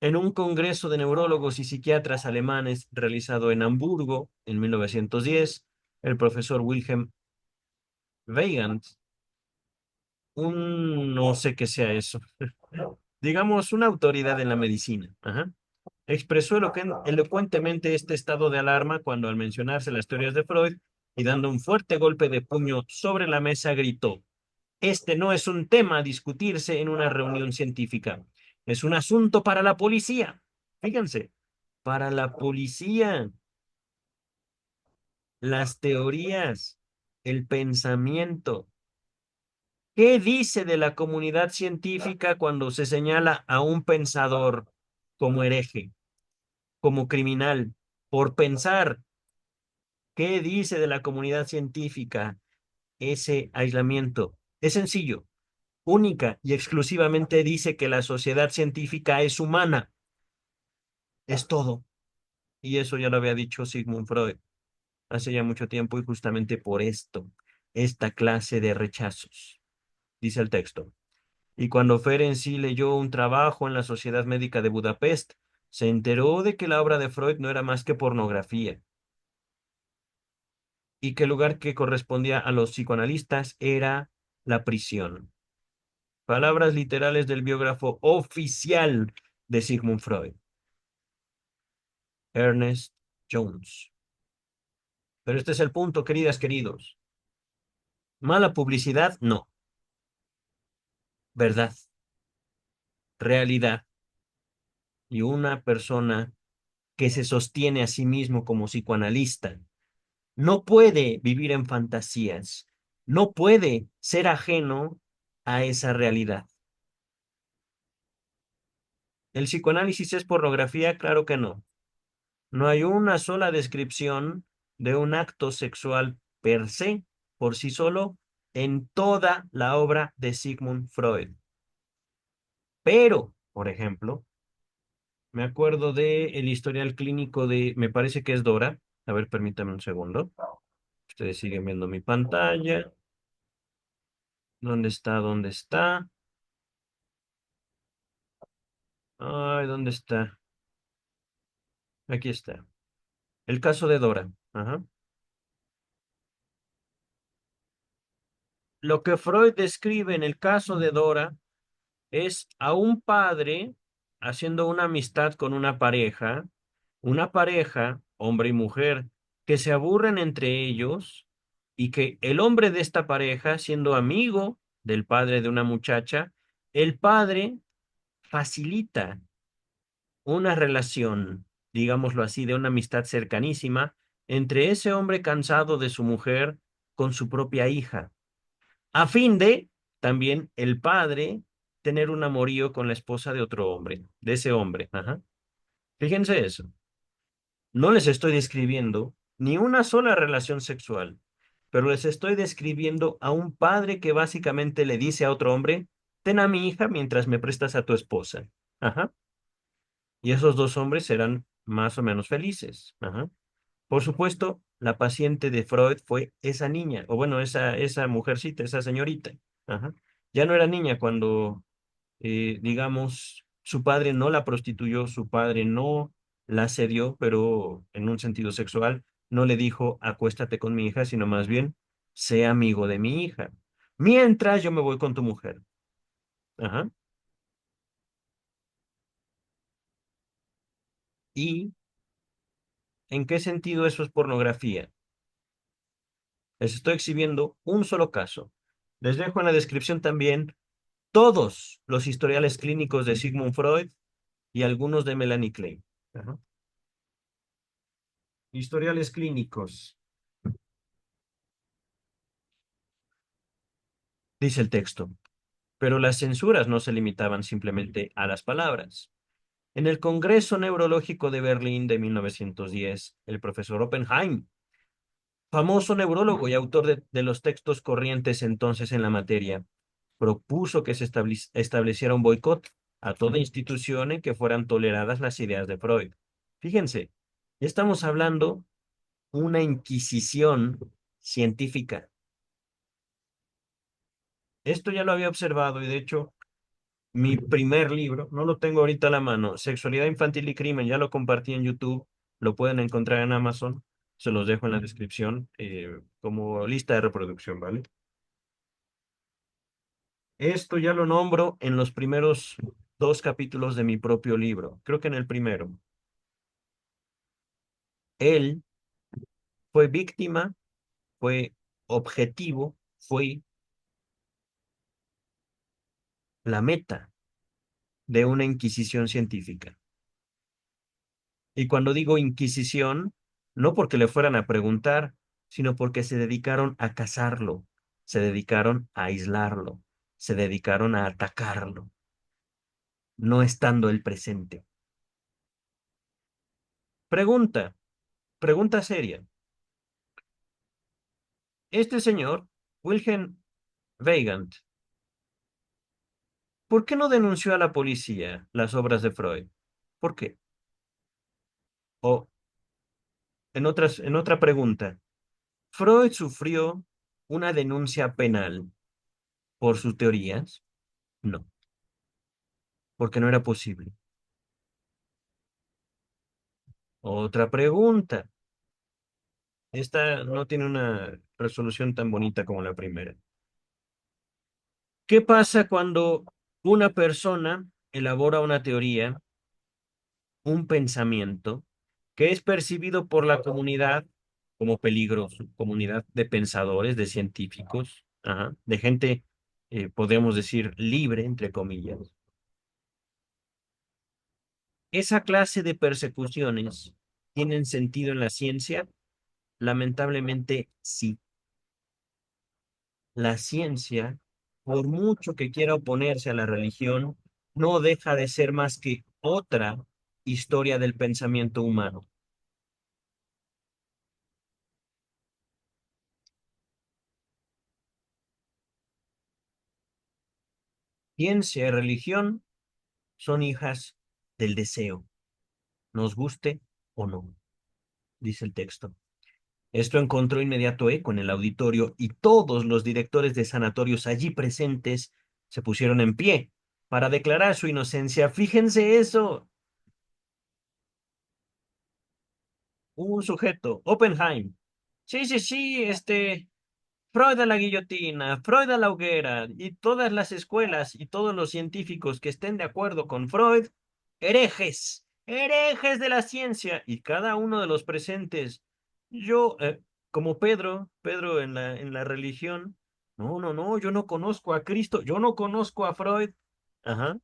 En un congreso de neurólogos y psiquiatras alemanes realizado en Hamburgo en 1910, el profesor Wilhelm Weigand, un no sé qué sea eso, digamos una autoridad en la medicina, ajá, expresó elocuentemente este estado de alarma cuando al mencionarse las teorías de Freud y dando un fuerte golpe de puño sobre la mesa gritó: este no es un tema a discutirse en una reunión científica, es un asunto para la policía. Fíjense, para la policía, las teorías, el pensamiento. ¿Qué dice de la comunidad científica cuando se señala a un pensador como hereje, como criminal, por pensar? ¿Qué dice de la comunidad científica ese aislamiento? Es sencillo. única y exclusivamente dice que la sociedad científica es humana. Es todo. Y eso ya lo había dicho Sigmund Freud hace ya mucho tiempo y justamente por esto, esta clase de rechazos, dice el texto. Y cuando Ferenczi leyó un trabajo en la Sociedad Médica de Budapest, se enteró de que la obra de Freud no era más que pornografía y que el lugar que correspondía a los psicoanalistas era la prisión. Palabras literales del biógrafo oficial de Sigmund Freud, Ernest Jones. Pero este es el punto, queridas, queridos. Mala publicidad, no. Verdad, realidad. Y una persona que se sostiene a sí mismo como psicoanalista no puede vivir en fantasías, no puede ser ajeno a esa realidad. ¿El psicoanálisis es pornografía? Claro que no. No hay una sola descripción de un acto sexual per se, por sí solo, en toda la obra de Sigmund Freud. Pero, por ejemplo, me acuerdo de el historial clínico de, me parece que es Dora. A ver, permítame un segundo. Ustedes siguen viendo mi pantalla. ¿Dónde está? ¿Dónde está? Ay, ¿dónde está? Aquí está. El caso de Dora. Ajá. Lo que Freud describe en el caso de Dora es a un padre haciendo una amistad con una pareja, hombre y mujer, que se aburren entre ellos y que el hombre de esta pareja, siendo amigo del padre de una muchacha, el padre facilita una relación, digámoslo así, de una amistad cercanísima entre ese hombre cansado de su mujer con su propia hija, a fin de también el padre tener un amorío con la esposa de otro hombre, de ese hombre. Ajá. Fíjense eso. No les estoy describiendo ni una sola relación sexual, pero les estoy describiendo a un padre que básicamente le dice a otro hombre, ten a mi hija mientras me prestas a tu esposa. Ajá. Y esos dos hombres serán más o menos felices. Ajá. Por supuesto, la paciente de Freud fue esa niña, o bueno, esa mujercita, esa señorita. Ajá. Ya no era niña cuando, digamos, su padre no la prostituyó, su padre no la cedió, pero en un sentido sexual, no le dijo, acuéstate con mi hija, sino más bien, sé amigo de mi hija, mientras yo me voy con tu mujer. Ajá. ¿Y en qué sentido eso es pornografía? Les estoy exhibiendo un solo caso. Les dejo en la descripción también todos los historiales clínicos de Sigmund Freud y algunos de Melanie Klein. Ajá. Historiales clínicos, dice el texto, pero las censuras no se limitaban simplemente a las palabras. En el Congreso Neurológico de Berlín de 1910, el profesor Oppenheim, famoso neurólogo y autor de los textos corrientes entonces en la materia, propuso que se estableciera un boicot a toda institución en que fueran toleradas las ideas de Freud. Fíjense, ya estamos hablando una inquisición científica. Esto ya lo había observado y de hecho mi primer libro, no lo tengo ahorita a la mano, Sexualidad Infantil y Crimen, ya lo compartí en YouTube, lo pueden encontrar en Amazon, se los dejo en la descripción como lista de reproducción, ¿vale? Esto ya lo nombro en los primeros dos capítulos de mi propio libro, creo que en el primero. Él fue víctima, fue objetivo, fue la meta de una inquisición científica. Y cuando digo inquisición, no porque le fueran a preguntar, sino porque se dedicaron a cazarlo, se dedicaron a aislarlo, se dedicaron a atacarlo, no estando el presente. Pregunta, pregunta seria. Este señor, Wilhelm Weigand, ¿Por qué no denunció a la policía las obras de Freud? ¿Por qué? O en otra pregunta, ¿Freud sufrió una denuncia penal por sus teorías? No, porque no era posible. Otra pregunta. Esta no tiene una resolución tan bonita como la primera. ¿Qué pasa cuando una persona elabora una teoría, un pensamiento, que es percibido por la comunidad como peligroso, comunidad de pensadores, de científicos, ajá, de gente, podemos decir, libre, entre comillas? ¿Esa clase de persecuciones tienen sentido en la ciencia? Lamentablemente sí. La ciencia, por mucho que quiera oponerse a la religión, no deja de ser más que otra historia del pensamiento humano. Ciencia y religión son hijas del deseo, nos guste o no, dice el texto. Esto encontró inmediato eco en el auditorio y todos los directores de sanatorios allí presentes se pusieron en pie para declarar su inocencia. Fíjense eso, un sujeto, Oppenheim. Sí, sí, sí, Freud a la guillotina, Freud a la hoguera, y todas las escuelas y todos los científicos que estén de acuerdo con Freud, herejes, herejes de la ciencia, y cada uno de los presentes, yo, como Pedro en la religión, no, no, no, yo no conozco a Cristo, yo no conozco a Freud, ajá,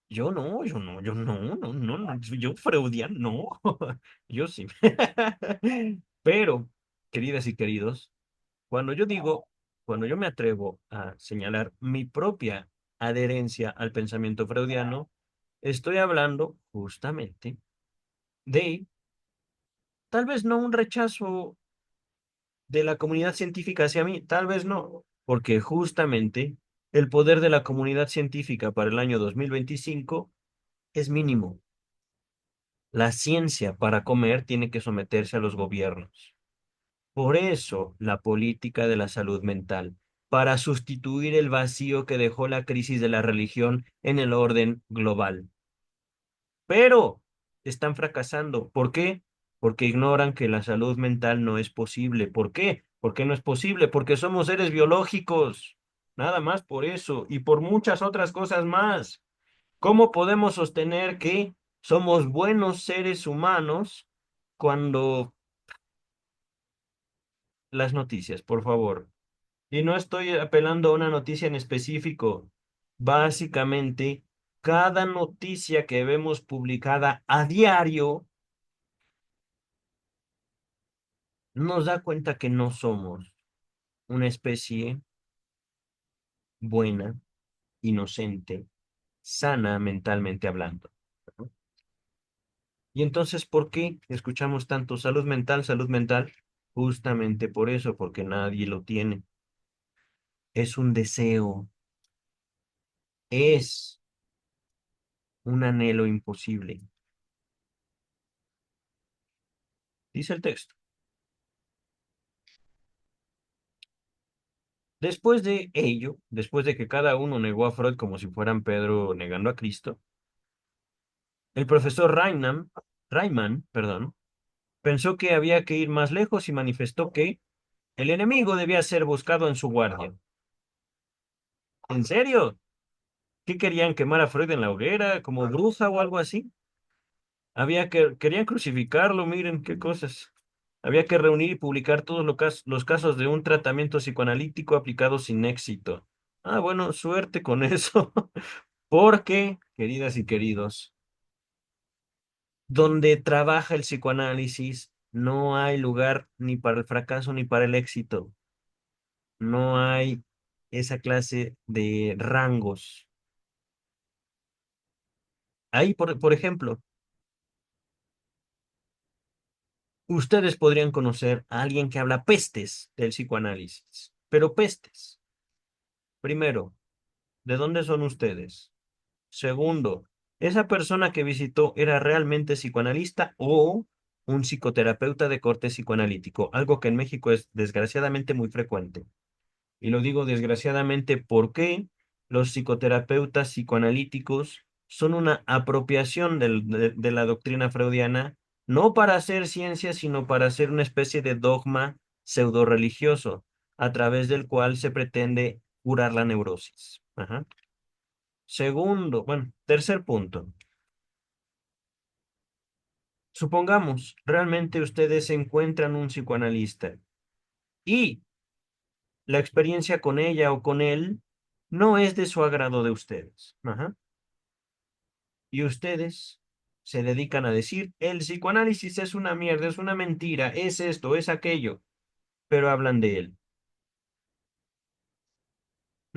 yo no, yo freudiano, no, yo sí. Pero, queridas y queridos, cuando yo digo, cuando yo me atrevo a señalar mi propia adherencia al pensamiento freudiano, estoy hablando justamente de tal vez no un rechazo de la comunidad científica hacia mí, tal vez no, porque justamente el poder de la comunidad científica para el año 2025 es mínimo. La ciencia para comer tiene que someterse a los gobiernos. Por eso, la política de la salud mental, para sustituir el vacío que dejó la crisis de la religión en el orden global. Pero están fracasando. ¿Por qué? Porque ignoran que la salud mental no es posible. ¿Por qué? ¿Por qué no es posible? Porque somos seres biológicos. Nada más por eso y por muchas otras cosas más. ¿Cómo podemos sostener que somos buenos seres humanos cuando las noticias, por favor? Y no estoy apelando a una noticia en específico. Básicamente, cada noticia que vemos publicada a diario nos da cuenta que no somos una especie buena, inocente, sana mentalmente hablando, ¿no? Y entonces, ¿por qué escuchamos tanto salud mental, salud mental? Justamente por eso, porque nadie lo tiene. Es un deseo, es un anhelo imposible, dice el texto. Después de ello, después de que cada uno negó a Freud como si fueran Pedro negando a Cristo, el profesor Reinman, pensó que había que ir más lejos y manifestó que el enemigo debía ser buscado en su guardia. ¿En serio? ¿Qué querían quemar a Freud en la hoguera, como bruja o algo así? Querían crucificarlo, miren qué cosas. Había que reunir y publicar todos los casos de un tratamiento psicoanalítico aplicado sin éxito. Ah, bueno, suerte con eso. Porque, queridas y queridos, donde trabaja el psicoanálisis, no hay lugar ni para el fracaso ni para el éxito. No hay esa clase de rangos. Ahí, por ejemplo, ustedes podrían conocer a alguien que habla pestes del psicoanálisis, pero pestes. Primero, ¿De dónde son ustedes? Segundo, ¿esa persona que visitó era realmente psicoanalista o un psicoterapeuta de corte psicoanalítico? Algo que en México es desgraciadamente muy frecuente. Y lo digo desgraciadamente porque los psicoterapeutas psicoanalíticos son una apropiación de la doctrina freudiana, no para hacer ciencia, sino para hacer una especie de dogma pseudo religioso, a través del cual se pretende curar la neurosis. Ajá. Segundo, bueno, tercer punto. Supongamos, realmente ustedes encuentran un psicoanalista y la experiencia con ella o con él no es de su agrado de ustedes. Ajá. Y ustedes se dedican a decir, el psicoanálisis es una mierda, es una mentira, es esto, es aquello, pero hablan de él.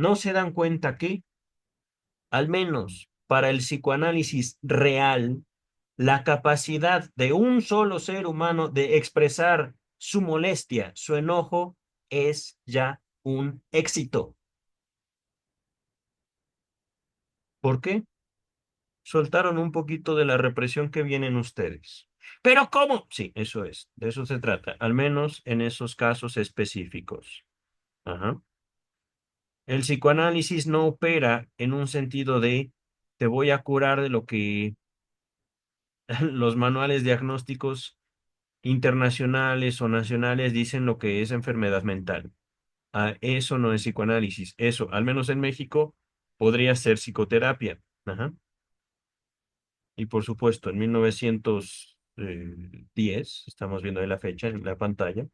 No se dan cuenta que, al menos para el psicoanálisis real, la capacidad de un solo ser humano de expresar su molestia, su enojo, es ya un éxito. ¿Por qué? Soltaron un poquito de la represión que vienen ustedes. ¿Pero cómo? Sí, eso es, de eso se trata, al menos en esos casos específicos. Ajá. El psicoanálisis no opera en un sentido de te voy a curar de lo que los manuales diagnósticos internacionales o nacionales dicen lo que es enfermedad mental. Ah, eso no es psicoanálisis. Eso, al menos en México, podría ser psicoterapia. Ajá. Y por supuesto, en 1910, estamos viendo ahí la fecha en la pantalla,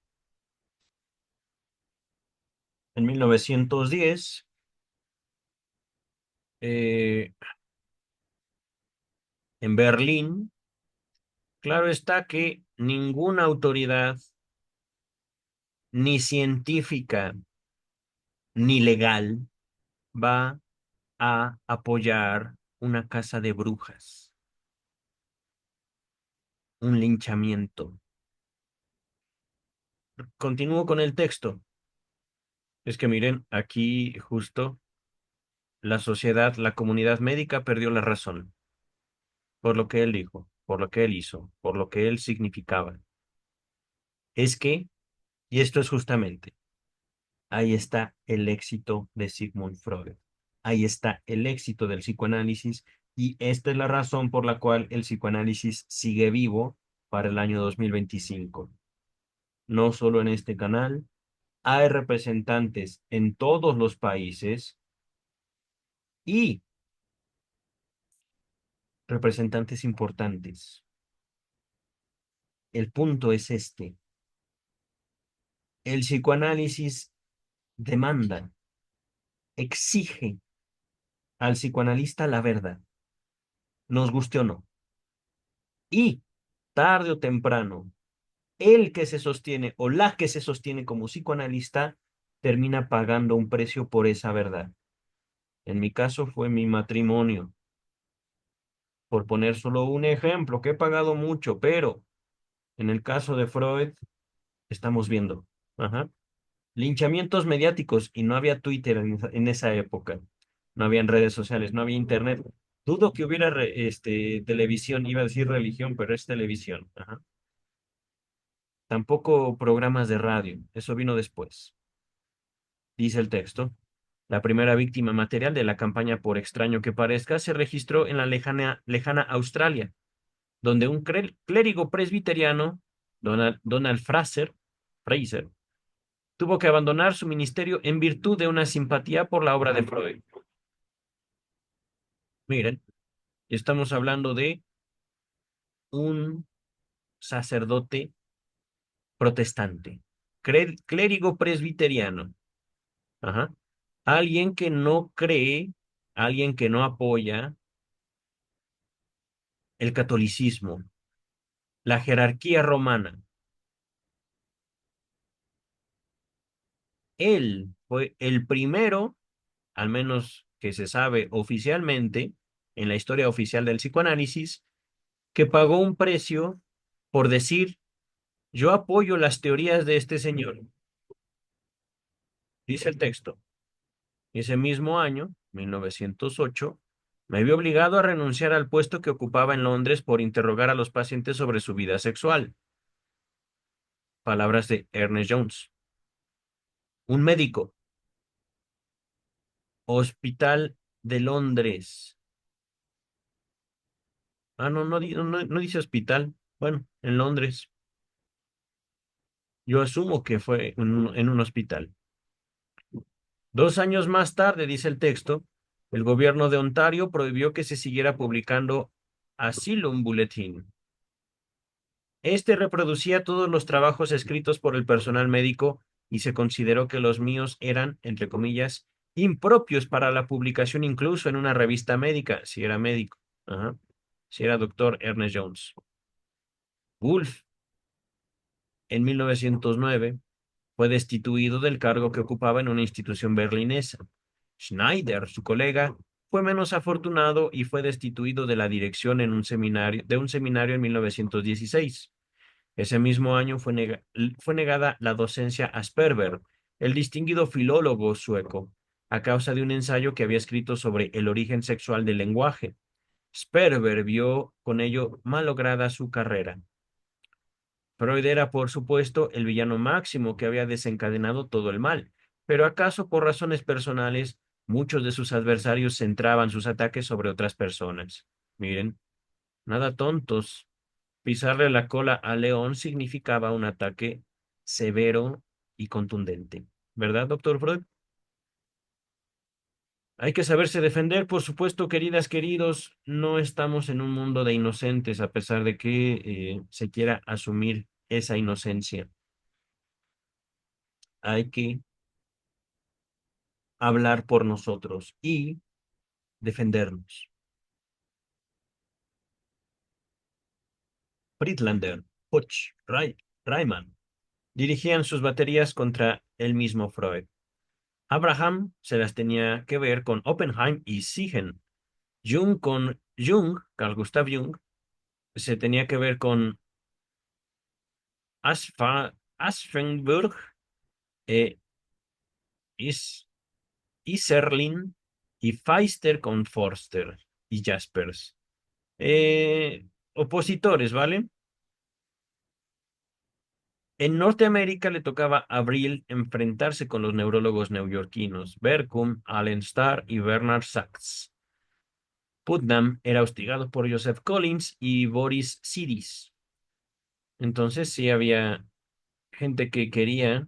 en 1910, eh, en Berlín, claro está que ninguna autoridad, ni científica, ni legal, va a apoyar una casa de brujas, un linchamiento. Continúo con el texto. Es que miren, aquí justo la sociedad, la comunidad médica perdió la razón por lo que él dijo, por lo que él hizo, por lo que él significaba. Es que, y esto es justamente, ahí está el éxito de Sigmund Freud. Ahí está el éxito del psicoanálisis y esta es la razón por la cual el psicoanálisis sigue vivo para el año 2025. No solo en este canal, hay representantes en todos los países y representantes importantes. El punto es este. El psicoanálisis demanda, exige al psicoanalista la verdad, nos guste o no. Y tarde o temprano, el que se sostiene o la que se sostiene como psicoanalista termina pagando un precio por esa verdad. En mi caso fue mi matrimonio, por poner solo un ejemplo, que he pagado mucho, pero en el caso de Freud, estamos viendo. Ajá. Linchamientos mediáticos y no había Twitter en esa época. No habían redes sociales, no había internet. Dudo que hubiera televisión, iba a decir religión, pero es televisión. Ajá. Tampoco programas de radio, eso vino después. Dice el texto. La primera víctima material de la campaña, por extraño que parezca, se registró en la lejana Australia, donde un clérigo presbiteriano, Donald Fraser, tuvo que abandonar su ministerio en virtud de una simpatía por la obra de Freud. Miren, estamos hablando de un sacerdote protestante, clérigo presbiteriano, ajá. Alguien que no cree, alguien que no apoya el catolicismo, la jerarquía romana. Él fue el primero, al menos que se sabe oficialmente, en la historia oficial del psicoanálisis, que pagó un precio por decir, yo apoyo las teorías de este señor. Dice el texto. Ese mismo año, 1908, me vi obligado a renunciar al puesto que ocupaba en Londres por interrogar a los pacientes sobre su vida sexual. Palabras de Ernest Jones. Un médico. Hospital de Londres. Ah, no, no dice hospital. Bueno, en Londres. Yo asumo que fue en un hospital. 2 años más tarde, dice el texto, el gobierno de Ontario prohibió que se siguiera publicando Asylum Bulletin. Este reproducía todos los trabajos escritos por el personal médico y se consideró que los míos eran, entre comillas, impropios para la publicación incluso en una revista médica, si era médico. Ajá. Si era doctor Ernest Jones. Wolf, en 1909, fue destituido del cargo que ocupaba en una institución berlinesa. Schneider, su colega, fue menos afortunado y fue destituido de la dirección de un seminario en 1916. Ese mismo año fue negada la docencia a Sperber, el distinguido filólogo sueco, a causa de un ensayo que había escrito sobre el origen sexual del lenguaje. Sperber vio con ello malograda su carrera. Freud era, por supuesto, el villano máximo que había desencadenado todo el mal, pero acaso por razones personales, muchos de sus adversarios centraban sus ataques sobre otras personas. Miren, nada tontos. Pisarle la cola a León significaba un ataque severo y contundente. ¿Verdad, doctor Freud? Hay que saberse defender, por supuesto, queridas, queridos. No estamos en un mundo de inocentes, a pesar de que se quiera asumir esa inocencia. Hay que hablar por nosotros y defendernos. Friedlander, Hoch, Riemann dirigían sus baterías contra el mismo Freud. Abraham se las tenía que ver con Oppenheim y Siegen. Jung con Jung, Carl Gustav Jung, se tenía que ver con Aschenburg, eh, Is, Isserlin y Pfister con Forster y Jaspers. Opositores, ¿vale? En Norteamérica le tocaba a Abril enfrentarse con los neurólogos neoyorquinos Berkum, Allen Starr y Bernard Sachs. Putnam era hostigado por Joseph Collins y Boris Sidis. Entonces sí había gente que quería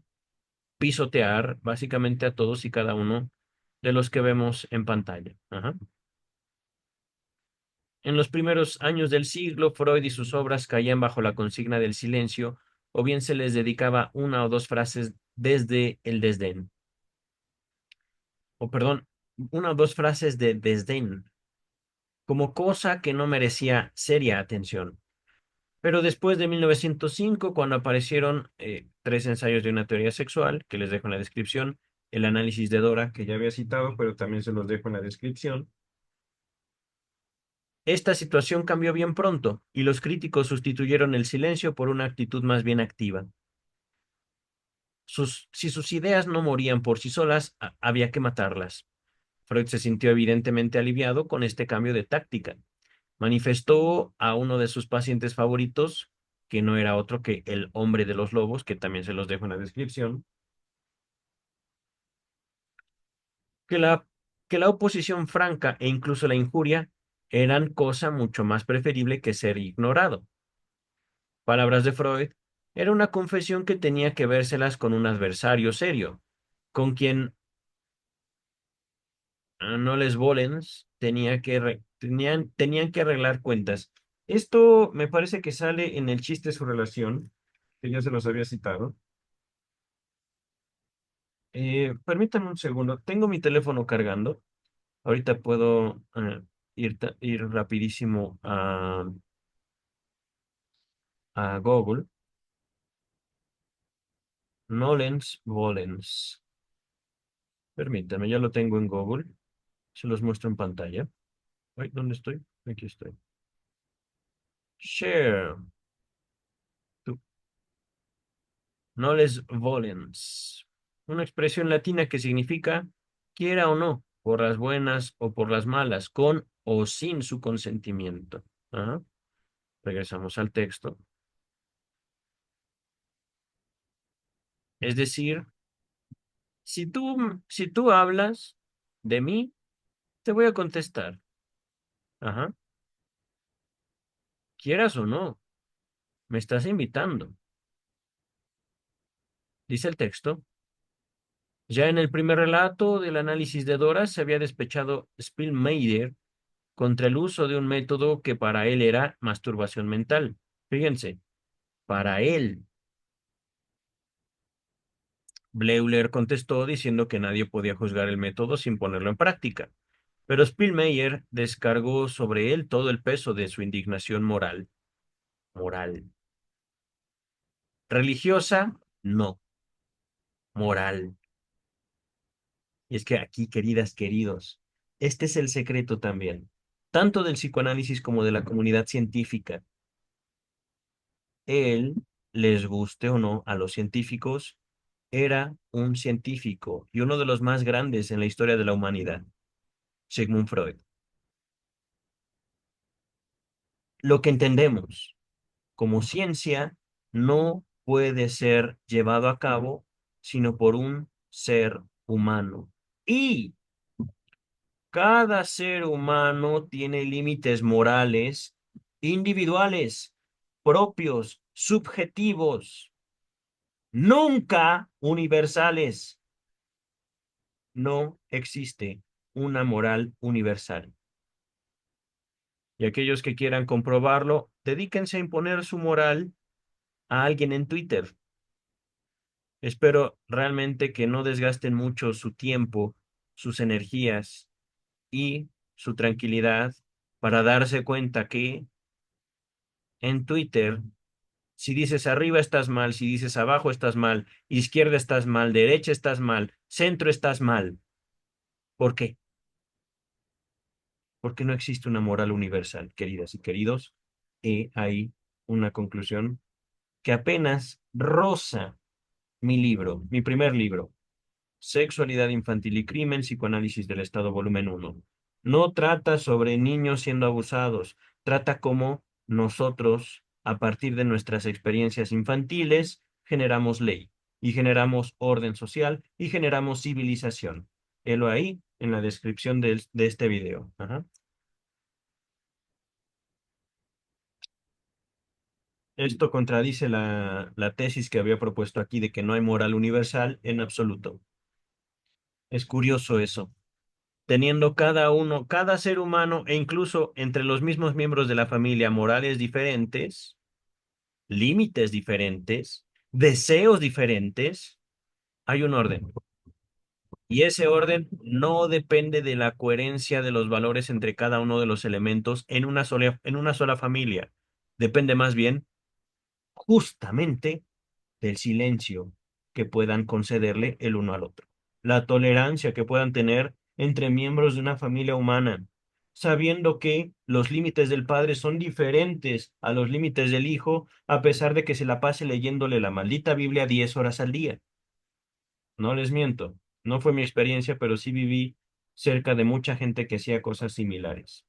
pisotear básicamente a todos y cada uno de los que vemos en pantalla. Ajá. En los primeros años del siglo, Freud y sus obras caían bajo la consigna del silencio, o bien se les dedicaba una o dos frases desde el desdén, o perdón, una o dos frases de desdén, como cosa que no merecía seria atención. Pero después de 1905, cuando aparecieron tres ensayos de una teoría sexual, que les dejo en la descripción, el análisis de Dora, que ya había citado, pero también se los dejo en la descripción, esta situación cambió bien pronto y los críticos sustituyeron el silencio por una actitud más bien activa. Si sus ideas no morían por sí solas, había que matarlas. Freud se sintió evidentemente aliviado con este cambio de táctica. Manifestó a uno de sus pacientes favoritos, que no era otro que el hombre de los lobos, que también se los dejo en la descripción, que que la oposición franca e incluso la injuria eran cosa mucho más preferible que ser ignorado. Palabras de Freud, era una confesión que tenía que vérselas con un adversario serio, con quien no les volens tenían que arreglar cuentas. Esto me parece que sale en el chiste de su relación, que ya se los había citado. Permítanme un segundo, tengo mi teléfono cargando. Ahorita puedo ir rapidísimo a Google. Nolens Volens. Permítame, ya lo tengo en Google. Se los muestro en pantalla. Ay, ¿dónde estoy? Aquí estoy. Share. Nolens volens. Una expresión latina que significa quiera o no, por las buenas o por las malas, con o sin su consentimiento. Ajá. Regresamos al texto. Es decir, si tú hablas de mí, te voy a contestar. Ajá. Quieras o no, me estás invitando. Dice el texto. Ya en el primer relato del análisis de Dora se había despechado Spielmeyer contra el uso de un método que para él era masturbación mental. Fíjense, para él. Bleuler contestó diciendo que nadie podía juzgar el método sin ponerlo en práctica, pero Spielmeyer descargó sobre él todo el peso de su indignación moral. Moral. Religiosa, no. Moral. Y es que aquí, queridas, queridos, este es el secreto también, tanto del psicoanálisis como de la comunidad científica. Él, les guste o no a los científicos, era un científico y uno de los más grandes en la historia de la humanidad, Sigmund Freud. Lo que entendemos como ciencia no puede ser llevado a cabo sino por un ser humano. Y cada ser humano tiene límites morales individuales, propios, subjetivos, nunca universales. No existe una moral universal. Y aquellos que quieran comprobarlo, dedíquense a imponer su moral a alguien en Twitter. Espero realmente que no desgasten mucho su tiempo, sus energías y su tranquilidad para darse cuenta que en Twitter, si dices arriba estás mal, si dices abajo estás mal, izquierda estás mal, derecha estás mal, centro estás mal. ¿Por qué? Porque no existe una moral universal, queridas y queridos. He ahí una conclusión que apenas roza mi libro, mi primer libro, Sexualidad infantil y crimen, psicoanálisis del Estado, volumen uno. No trata sobre niños siendo abusados, trata cómo nosotros, a partir de nuestras experiencias infantiles, generamos ley y generamos orden social y generamos civilización. Helo ahí en la descripción de este video. Ajá. Esto contradice la tesis que había propuesto aquí de que no hay moral universal en absoluto. Es curioso eso. Teniendo cada uno, cada ser humano e incluso entre los mismos miembros de la familia morales diferentes, límites diferentes, deseos diferentes, hay un orden. Y ese orden no depende de la coherencia de los valores entre cada uno de los elementos en una sola familia. Depende más bien justamente del silencio que puedan concederle el uno al otro, la tolerancia que puedan tener entre miembros de una familia humana, sabiendo que los límites del padre son diferentes a los límites del hijo, a pesar de que se la pase leyéndole la maldita Biblia 10 horas al día. No les miento, no fue mi experiencia, pero sí viví cerca de mucha gente que hacía cosas similares.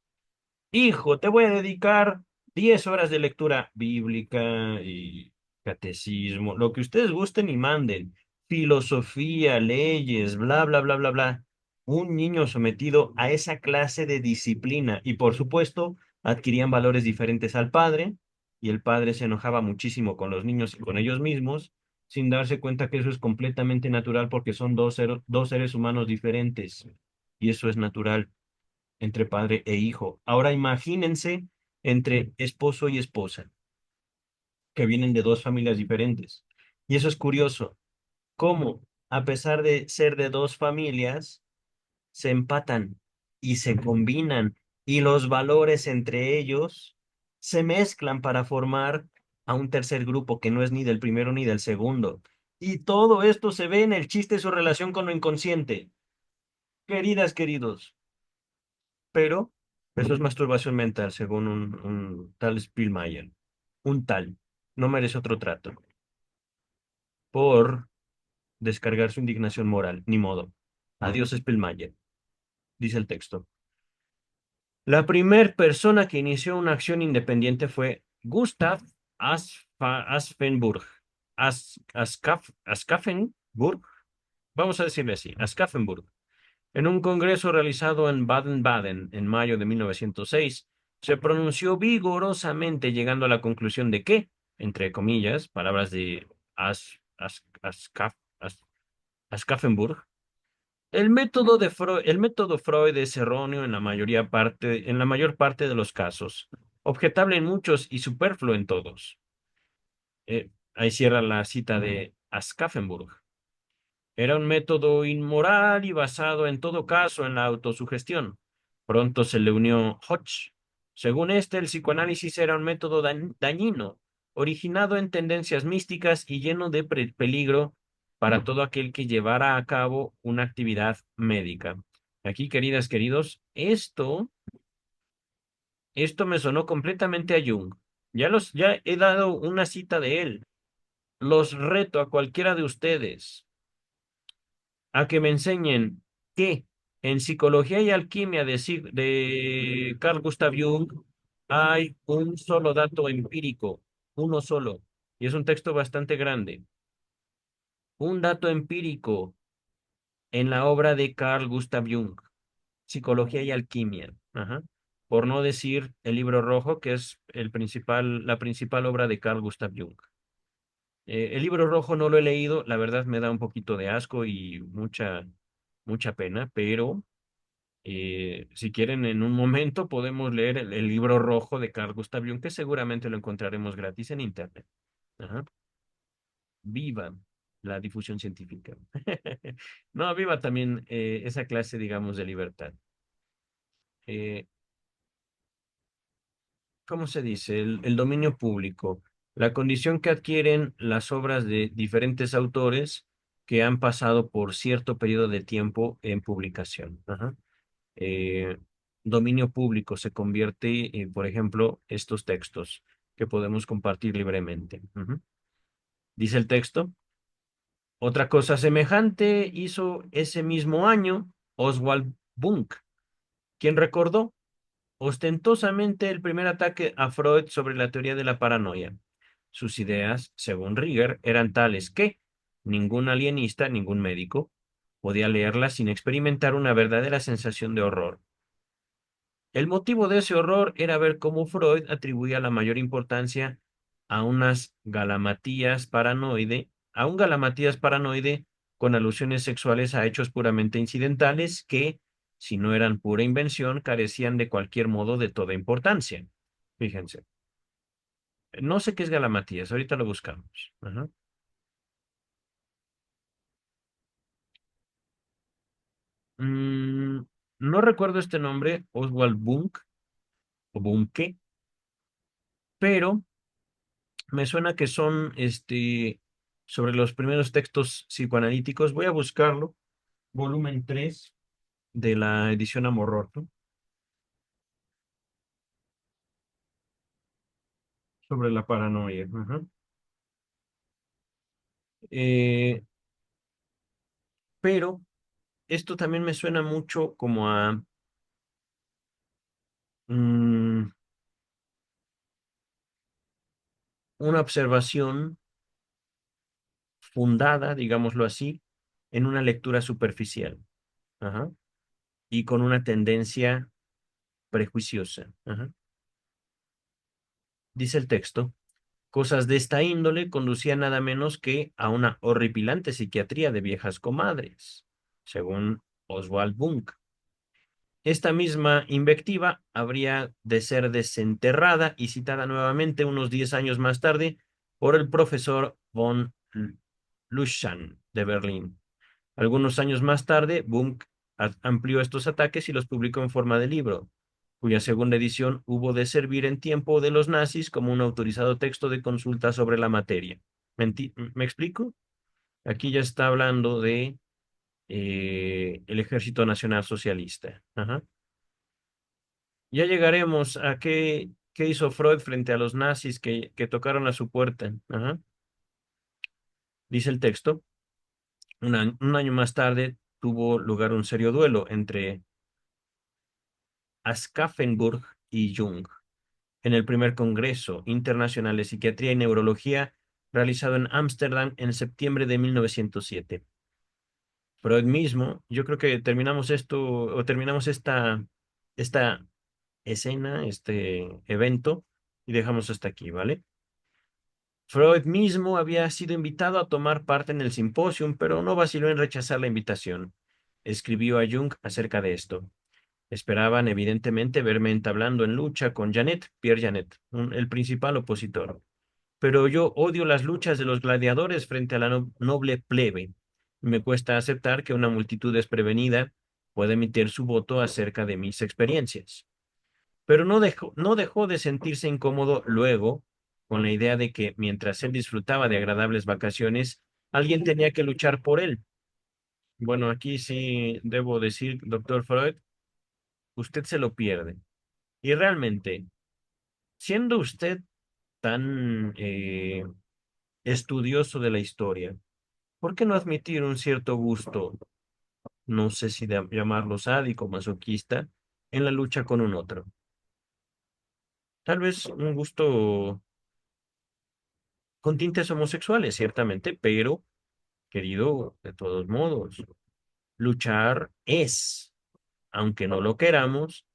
Hijo, te voy a dedicar 10 horas de lectura bíblica y catecismo, lo que ustedes gusten y manden, filosofía, leyes, bla, bla, bla, bla, bla. Un niño sometido a esa clase de disciplina y por supuesto adquirían valores diferentes al padre y el padre se enojaba muchísimo con los niños y con ellos mismos sin darse cuenta que eso es completamente natural porque son dos seres humanos diferentes y eso es natural entre padre e hijo. Ahora imagínense entre esposo y esposa, que vienen de dos familias diferentes. Y eso es curioso, cómo, a pesar de ser de dos familias, se empatan y se combinan y los valores entre ellos se mezclan para formar a un tercer grupo que no es ni del primero ni del segundo. Y todo esto se ve en el chiste de su relación con lo inconsciente. Queridas, queridos, pero eso es masturbación mental, según un tal Spielmayer. Un tal. No merece otro trato. Por descargar su indignación moral. Ni modo. Adiós, Spielmayer. Dice el texto. La primera persona que inició una acción independiente fue Gustav Asfenburg. Aschaffenburg. Vamos a decirle así, Aschaffenburg. En un congreso realizado en Baden-Baden en mayo de 1906, se pronunció vigorosamente llegando a la conclusión de que, entre comillas, palabras de Aschaffenburg, el método Freud es erróneo en la mayor parte de los casos, objetable en muchos y superfluo en todos. Ahí cierra la cita de Aschaffenburg. Era un método inmoral y basado en todo caso en la autosugestión. Pronto se le unió Hodge. Según este, el psicoanálisis era un método dañino, originado en tendencias místicas y lleno de peligro para todo aquel que llevara a cabo una actividad médica. Aquí, queridas, queridos, esto me sonó completamente a Jung. Ya he dado una cita de él. Los reto a cualquiera de ustedes a que me enseñen que en Psicología y Alquimia de Carl Gustav Jung hay un solo dato empírico, uno solo, y es un texto bastante grande. Un dato empírico en la obra de Carl Gustav Jung, Psicología y Alquimia. Ajá. Por no decir el libro rojo, que es la principal obra de Carl Gustav Jung. El libro rojo no lo he leído, la verdad me da un poquito de asco y mucha pena, pero si quieren en un momento podemos leer el libro rojo de Carl Gustav Jung, que seguramente lo encontraremos gratis en internet. Ajá. Viva la difusión científica. No, viva también esa clase, digamos, de libertad. Eh, ¿Cómo se dice? El dominio público. La condición que adquieren las obras de diferentes autores que han pasado por cierto periodo de tiempo en publicación. Ajá. eh, Dominio público se convierte, por ejemplo, estos textos que podemos compartir libremente. Ujú. Dice el texto, otra cosa semejante hizo ese mismo año Oswald Bunk, quien recordó ostentosamente el primer ataque a Freud sobre la teoría de la paranoia. Sus ideas, según Rieger, eran tales que ningún alienista, ningún médico, podía leerlas sin experimentar una verdadera sensación de horror. El motivo de ese horror era ver cómo Freud atribuía la mayor importancia a a un galamatías paranoide con alusiones sexuales a hechos puramente incidentales que, si no eran pura invención, carecían de cualquier modo de toda importancia. Fíjense. No sé qué es galamatías, ahorita lo buscamos. Ajá. Mm, no recuerdo este nombre, Oswald Bunk o Bunke, pero me suena que son sobre los primeros textos psicoanalíticos. Voy a buscarlo. Volumen 3 de la edición Amororto, sobre la paranoia. Ajá. Eh, pero esto también me suena mucho como a mm, una observación fundada, digámoslo así, en una lectura superficial. Ajá. Y con una tendencia prejuiciosa. Ajá. Dice el texto. Cosas de esta índole conducían nada menos que a una horripilante psiquiatría de viejas comadres, según Oswald Bunk. Esta misma invectiva habría de ser desenterrada y citada nuevamente unos 10 años más tarde por el profesor von Luschan de Berlín. Algunos años más tarde, Bunk amplió estos ataques y los publicó en forma de libro, cuya segunda edición hubo de servir en tiempo de los nazis como un autorizado texto de consulta sobre la materia. ¿Me explico? Aquí ya está hablando de el Ejército Nacional Socialista. Ajá. Ya llegaremos a qué hizo Freud frente a los nazis que tocaron a su puerta. Ajá. Dice el texto. Un año más tarde tuvo lugar un serio duelo entre Aschaffenburg y Jung en el primer Congreso Internacional de Psiquiatría y Neurología realizado en Ámsterdam en septiembre de 1907. Freud mismo, yo creo que terminamos esto o terminamos esta escena, este evento y dejamos hasta aquí, ¿vale? Freud mismo había sido invitado a tomar parte en el simposio, pero no vaciló en rechazar la invitación. Escribió a Jung acerca de esto. Esperaban, evidentemente, verme entablando en lucha con Janet, Pierre Janet, el principal opositor. Pero yo odio las luchas de los gladiadores frente a la noble plebe. Me cuesta aceptar que una multitud desprevenida pueda emitir su voto acerca de mis experiencias. Pero no dejó de sentirse incómodo luego con la idea de que mientras él disfrutaba de agradables vacaciones, alguien tenía que luchar por él. Bueno, aquí sí debo decir, doctor Freud, usted se lo pierde. Y realmente, siendo usted tan estudioso de la historia, ¿por qué no admitir un cierto gusto, no sé si llamarlo sádico, masoquista, en la lucha con un otro? Tal vez un gusto con tintes homosexuales, ciertamente, pero, querido, de todos modos, luchar es, aunque no lo queramos,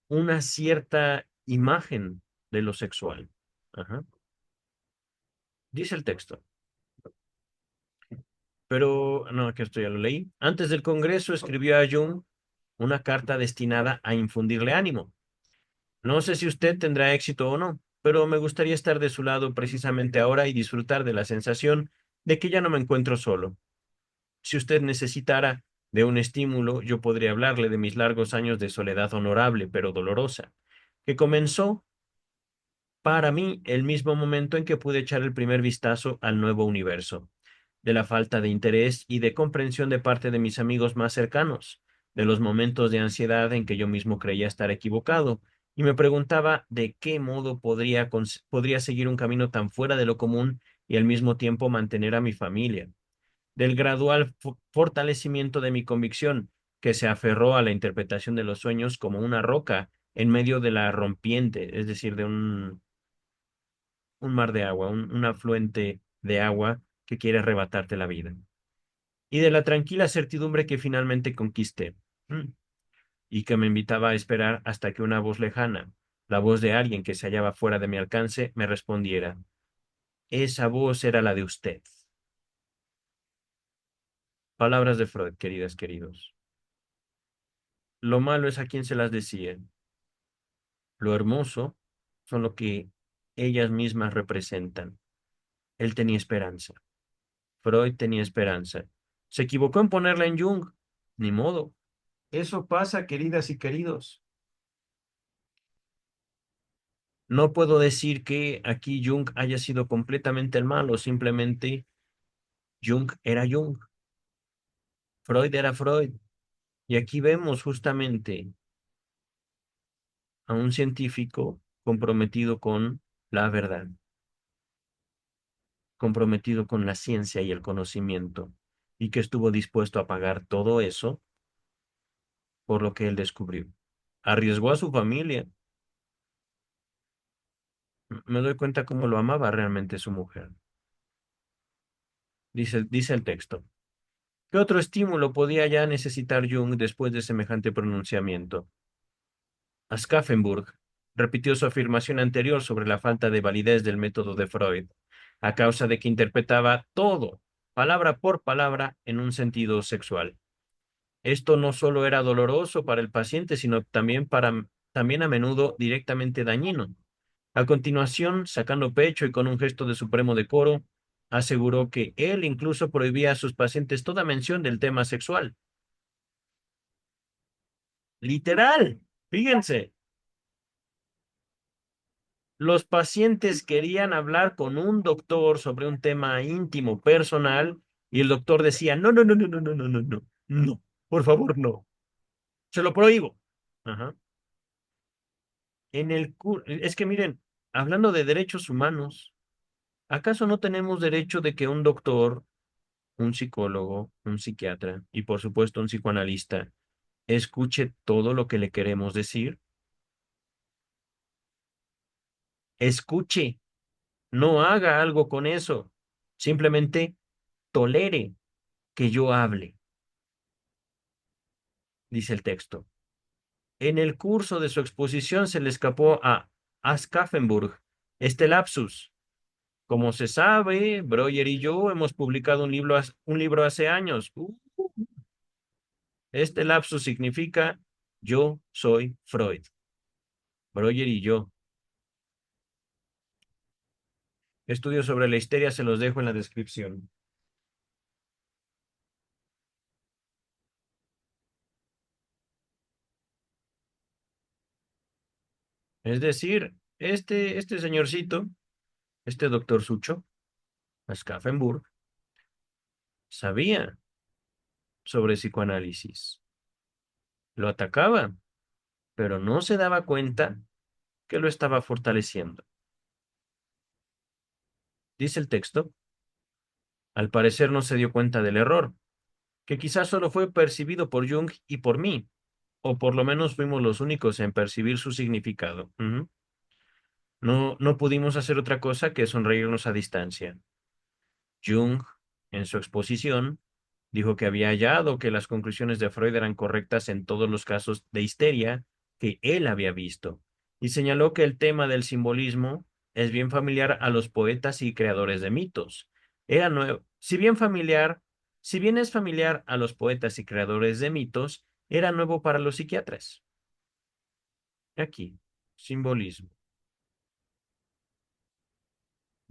una cierta imagen de lo sexual. Ajá. Dice el texto. Pero, no, que esto ya lo leí. Antes del Congreso escribió a Jung una carta destinada a infundirle ánimo. No sé si usted tendrá éxito o no, pero me gustaría estar de su lado precisamente ahora y disfrutar de la sensación de que ya no me encuentro solo. Si usted necesitara de un estímulo, yo podría hablarle de mis largos años de soledad honorable, pero dolorosa, que comenzó para mí el mismo momento en que pude echar el primer vistazo al nuevo universo, de la falta de interés y de comprensión de parte de mis amigos más cercanos, de los momentos de ansiedad en que yo mismo creía estar equivocado, y me preguntaba de qué modo podría seguir un camino tan fuera de lo común y al mismo tiempo mantener a mi familia, del gradual fortalecimiento de mi convicción, que se aferró a la interpretación de los sueños como una roca en medio de la rompiente, es decir, de un mar de agua, un afluente de agua que quiere arrebatarte la vida. Y de la tranquila certidumbre que finalmente conquisté, y que me invitaba a esperar hasta que una voz lejana, la voz de alguien que se hallaba fuera de mi alcance, me respondiera. Esa voz era la de usted. Palabras de Freud, queridas, queridos. Lo malo es a quien se las decía. Lo hermoso son lo que ellas mismas representan. Él tenía esperanza. Freud tenía esperanza. Se equivocó en ponerla en Jung. Ni modo. Eso pasa, queridas y queridos. No puedo decir que aquí Jung haya sido completamente el malo, simplemente Jung era Jung, Freud era Freud. Y aquí vemos justamente a un científico comprometido con la verdad, comprometido con la ciencia y el conocimiento, y que estuvo dispuesto a pagar todo eso por lo que él descubrió. Arriesgó a su familia. Me doy cuenta cómo lo amaba realmente su mujer. Dice el texto. ¿Qué otro estímulo podía ya necesitar Jung después de semejante pronunciamiento? Aschaffenburg repitió su afirmación anterior sobre la falta de validez del método de Freud, a causa de que interpretaba todo, palabra por palabra, en un sentido sexual. Esto no solo era doloroso para el paciente, sino también a menudo directamente dañino. A continuación, sacando pecho y con un gesto de supremo decoro, aseguró que él incluso prohibía a sus pacientes toda mención del tema sexual. Literal, fíjense, los pacientes querían hablar con un doctor sobre un tema íntimo, personal, y el doctor decía, no, no, no, no, no, no, no, no, no, no, por favor, no, se lo prohíbo. Ajá. Es que miren, hablando de derechos humanos, ¿acaso no tenemos derecho de que un doctor, un psicólogo, un psiquiatra y por supuesto un psicoanalista escuche todo lo que le queremos decir. Escuche, no haga algo con eso. Simplemente tolere que yo hable, dice el texto. En el curso de su exposición se le escapó a Aschaffenburg este lapsus. Como se sabe, Breuer y yo hemos publicado un libro hace años. Este lapsus significa yo soy Freud. Breuer y yo. Estudios sobre la histeria se los dejo en la descripción. Es decir, este señorcito, este doctor Sucho, Aschaffenburg, sabía sobre psicoanálisis. Lo atacaba, pero no se daba cuenta que lo estaba fortaleciendo. Dice el texto, al parecer no se dio cuenta del error, que quizás solo fue percibido por Jung y por mí, o por lo menos fuimos los únicos en percibir su significado. No pudimos hacer otra cosa que sonreírnos a distancia. Jung, en su exposición, dijo que había hallado que las conclusiones de Freud eran correctas en todos los casos de histeria que él había visto, y señaló que el tema del simbolismo es bien familiar a los poetas y creadores de mitos. Era nuevo, si bien es familiar a los poetas y creadores de mitos, era nuevo para los psiquiatras. Aquí, simbolismo.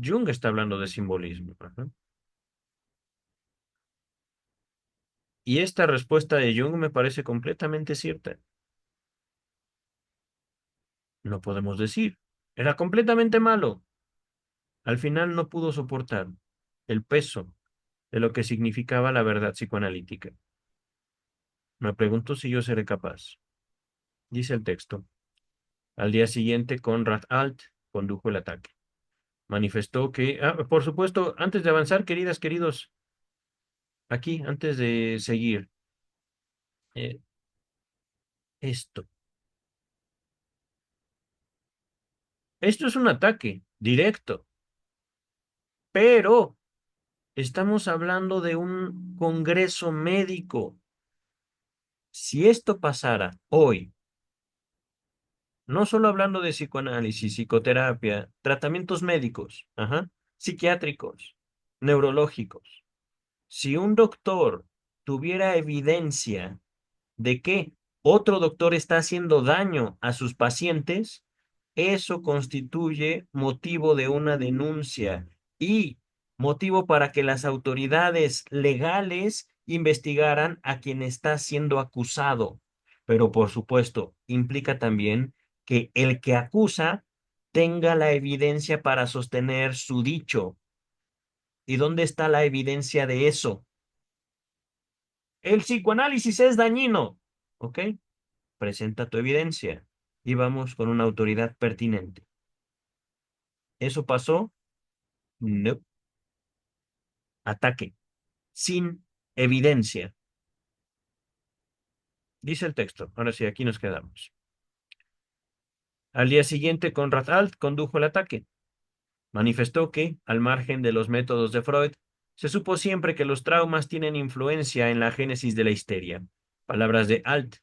Jung está hablando de simbolismo. Ajá. Y esta respuesta de Jung me parece completamente cierta. No podemos decir. Era completamente malo. Al final no pudo soportar el peso de lo que significaba la verdad psicoanalítica. Me pregunto si yo seré capaz. Dice el texto. Al día siguiente, Conrad Alt condujo el ataque. Manifestó que, por supuesto, antes de avanzar, queridas, queridos, aquí, antes de seguir, eh, esto. Esto es un ataque directo, pero estamos hablando de un congreso médico. Si esto pasara hoy, no solo hablando de psicoanálisis, psicoterapia, tratamientos médicos, psiquiátricos, neurológicos, si un doctor tuviera evidencia de que otro doctor está haciendo daño a sus pacientes, eso constituye motivo de una denuncia y motivo para que las autoridades legales investigaran a quien está siendo acusado. Pero por supuesto, implica también que el que acusa tenga la evidencia para sostener su dicho. ¿Y dónde está la evidencia de eso? El psicoanálisis es dañino. ¿Ok? Presenta tu evidencia y vamos con una autoridad pertinente. ¿Eso pasó? No. Ataque. Sin evidencia. Dice el texto. Ahora sí, aquí nos quedamos. Al día siguiente, Conrad Alt condujo el ataque. Manifestó que, al margen de los métodos de Freud, se supo siempre que los traumas tienen influencia en la génesis de la histeria. Palabras de Alt.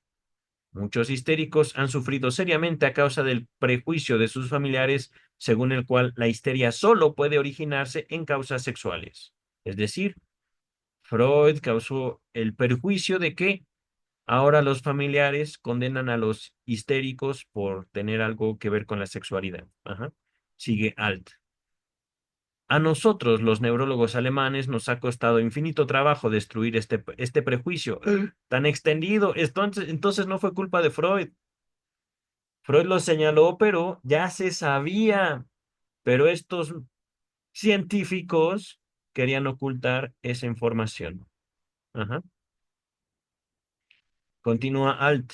Muchos histéricos han sufrido seriamente a causa del prejuicio de sus familiares, según el cual la histeria solo puede originarse en causas sexuales. Es decir, Freud causó el perjuicio de que ahora los familiares condenan a los histéricos por tener algo que ver con la sexualidad. Sigue Alt. A nosotros, los neurólogos alemanes, nos ha costado infinito trabajo destruir este prejuicio tan extendido. Entonces no fue culpa de Freud. Freud lo señaló, pero ya se sabía. Pero estos científicos querían ocultar esa información. Ajá. Continúa Alt.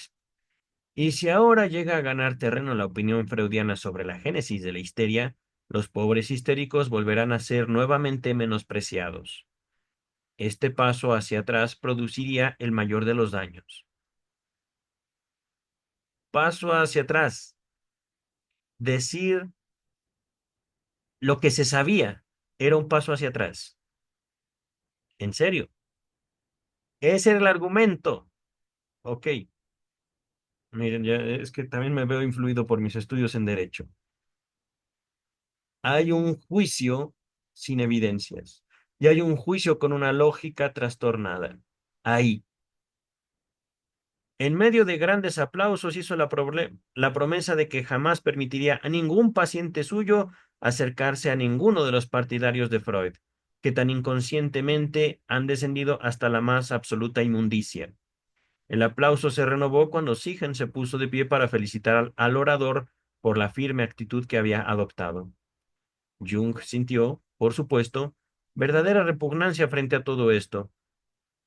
Y si ahora llega a ganar terreno la opinión freudiana sobre la génesis de la histeria, los pobres histéricos volverán a ser nuevamente menospreciados. Este paso hacia atrás produciría el mayor de los daños. paso hacia atrás. Decir lo que se sabía era un paso hacia atrás. ¿En serio? Ese era el argumento. Ok, miren, ya es que también me veo influido por mis estudios en derecho. Hay un juicio sin evidencias y hay un juicio con una lógica trastornada. Ahí, en medio de grandes aplausos, hizo la promesa de que jamás permitiría a ningún paciente suyo acercarse a ninguno de los partidarios de Freud, que tan inconscientemente han descendido hasta la más absoluta inmundicia. El aplauso se renovó cuando Sigen se puso de pie para felicitar al orador por la firme actitud que había adoptado. Jung sintió, por supuesto, verdadera repugnancia frente a todo esto,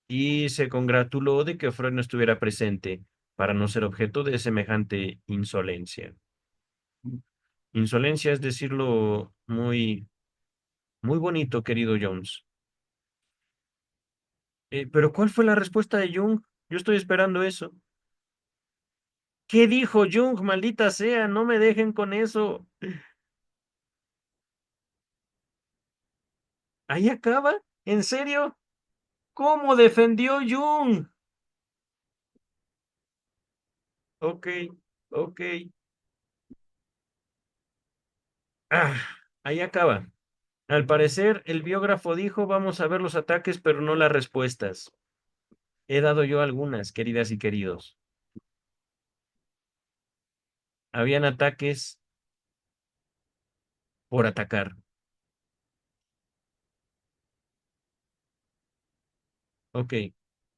y se congratuló de que Freud no estuviera presente para no ser objeto de semejante insolencia. Insolencia es decirlo muy, muy bonito, querido Jones. Pero ¿cuál fue la respuesta de Jung? Yo estoy esperando eso. ¿Qué dijo Jung? Maldita sea, no me dejen con eso. ¿Ahí acaba? ¿En serio? ¿Cómo defendió Jung? Ok, ok. Ah, ahí acaba. Al parecer, el biógrafo dijo, vamos a ver los ataques, pero no las respuestas. He dado yo algunas, queridas y queridos. Habían ataques por atacar. Ok.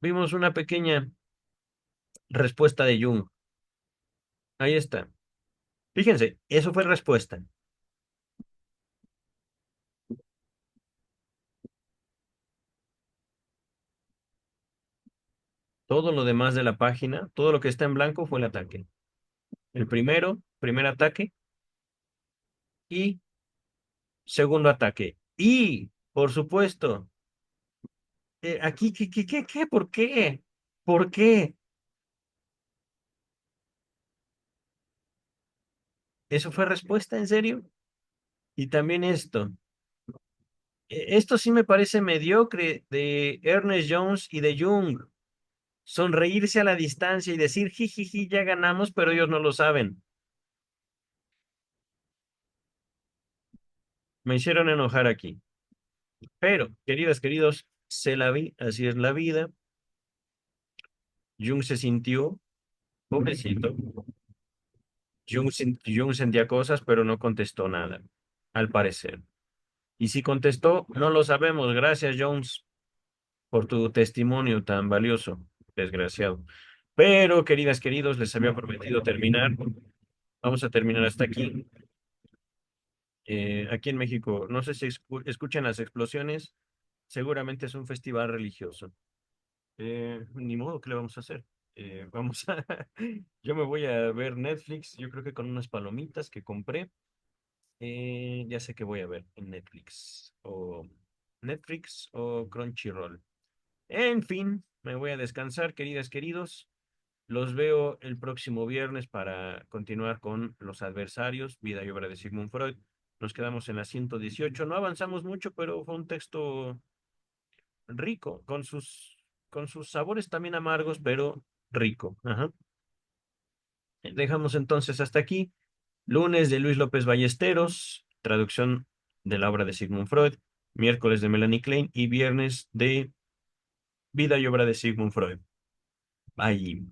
Vimos una pequeña respuesta de Jung. Ahí está. Fíjense, eso fue respuesta. Todo lo demás de la página, todo lo que está en blanco fue el ataque. El primero, primer ataque y segundo ataque. Y, por supuesto, aquí, ¿qué? ¿Por qué? ¿Por qué? ¿Eso fue respuesta, en serio? Y también esto. Esto sí me parece mediocre de Ernest Jones y de Jung. Sonreírse a la distancia y decir, jijiji, ya ganamos, pero ellos no lo saben. Me hicieron enojar aquí. Pero, queridas, queridos, se la vi, así es la vida. Jung se sintió, pobrecito. Jung sentía cosas, pero no contestó nada, al parecer. Y si contestó, no lo sabemos. Gracias, Jones, por tu testimonio tan valioso, desgraciado. Pero, queridas, queridos, les había prometido terminar. Vamos a terminar hasta aquí. Aquí en México, no sé si escuchan las explosiones, seguramente es un festival religioso. Ni modo, ¿qué le vamos a hacer? Vamos a... Yo me voy a ver Netflix, yo creo que con unas palomitas que compré. Ya sé que voy a ver en Netflix o Crunchyroll. En fin, me voy a descansar, queridas, queridos. Los veo el próximo viernes para continuar con Los Adversarios, vida y obra de Sigmund Freud. Nos quedamos en la 118. No avanzamos mucho, pero fue un texto rico, con sus sabores también amargos, pero rico. Ajá. Dejamos entonces hasta aquí. Lunes de Luis López Ballesteros, traducción de la obra de Sigmund Freud. Miércoles de Melanie Klein y viernes de Vida y obra de Sigmund Freud. Bye.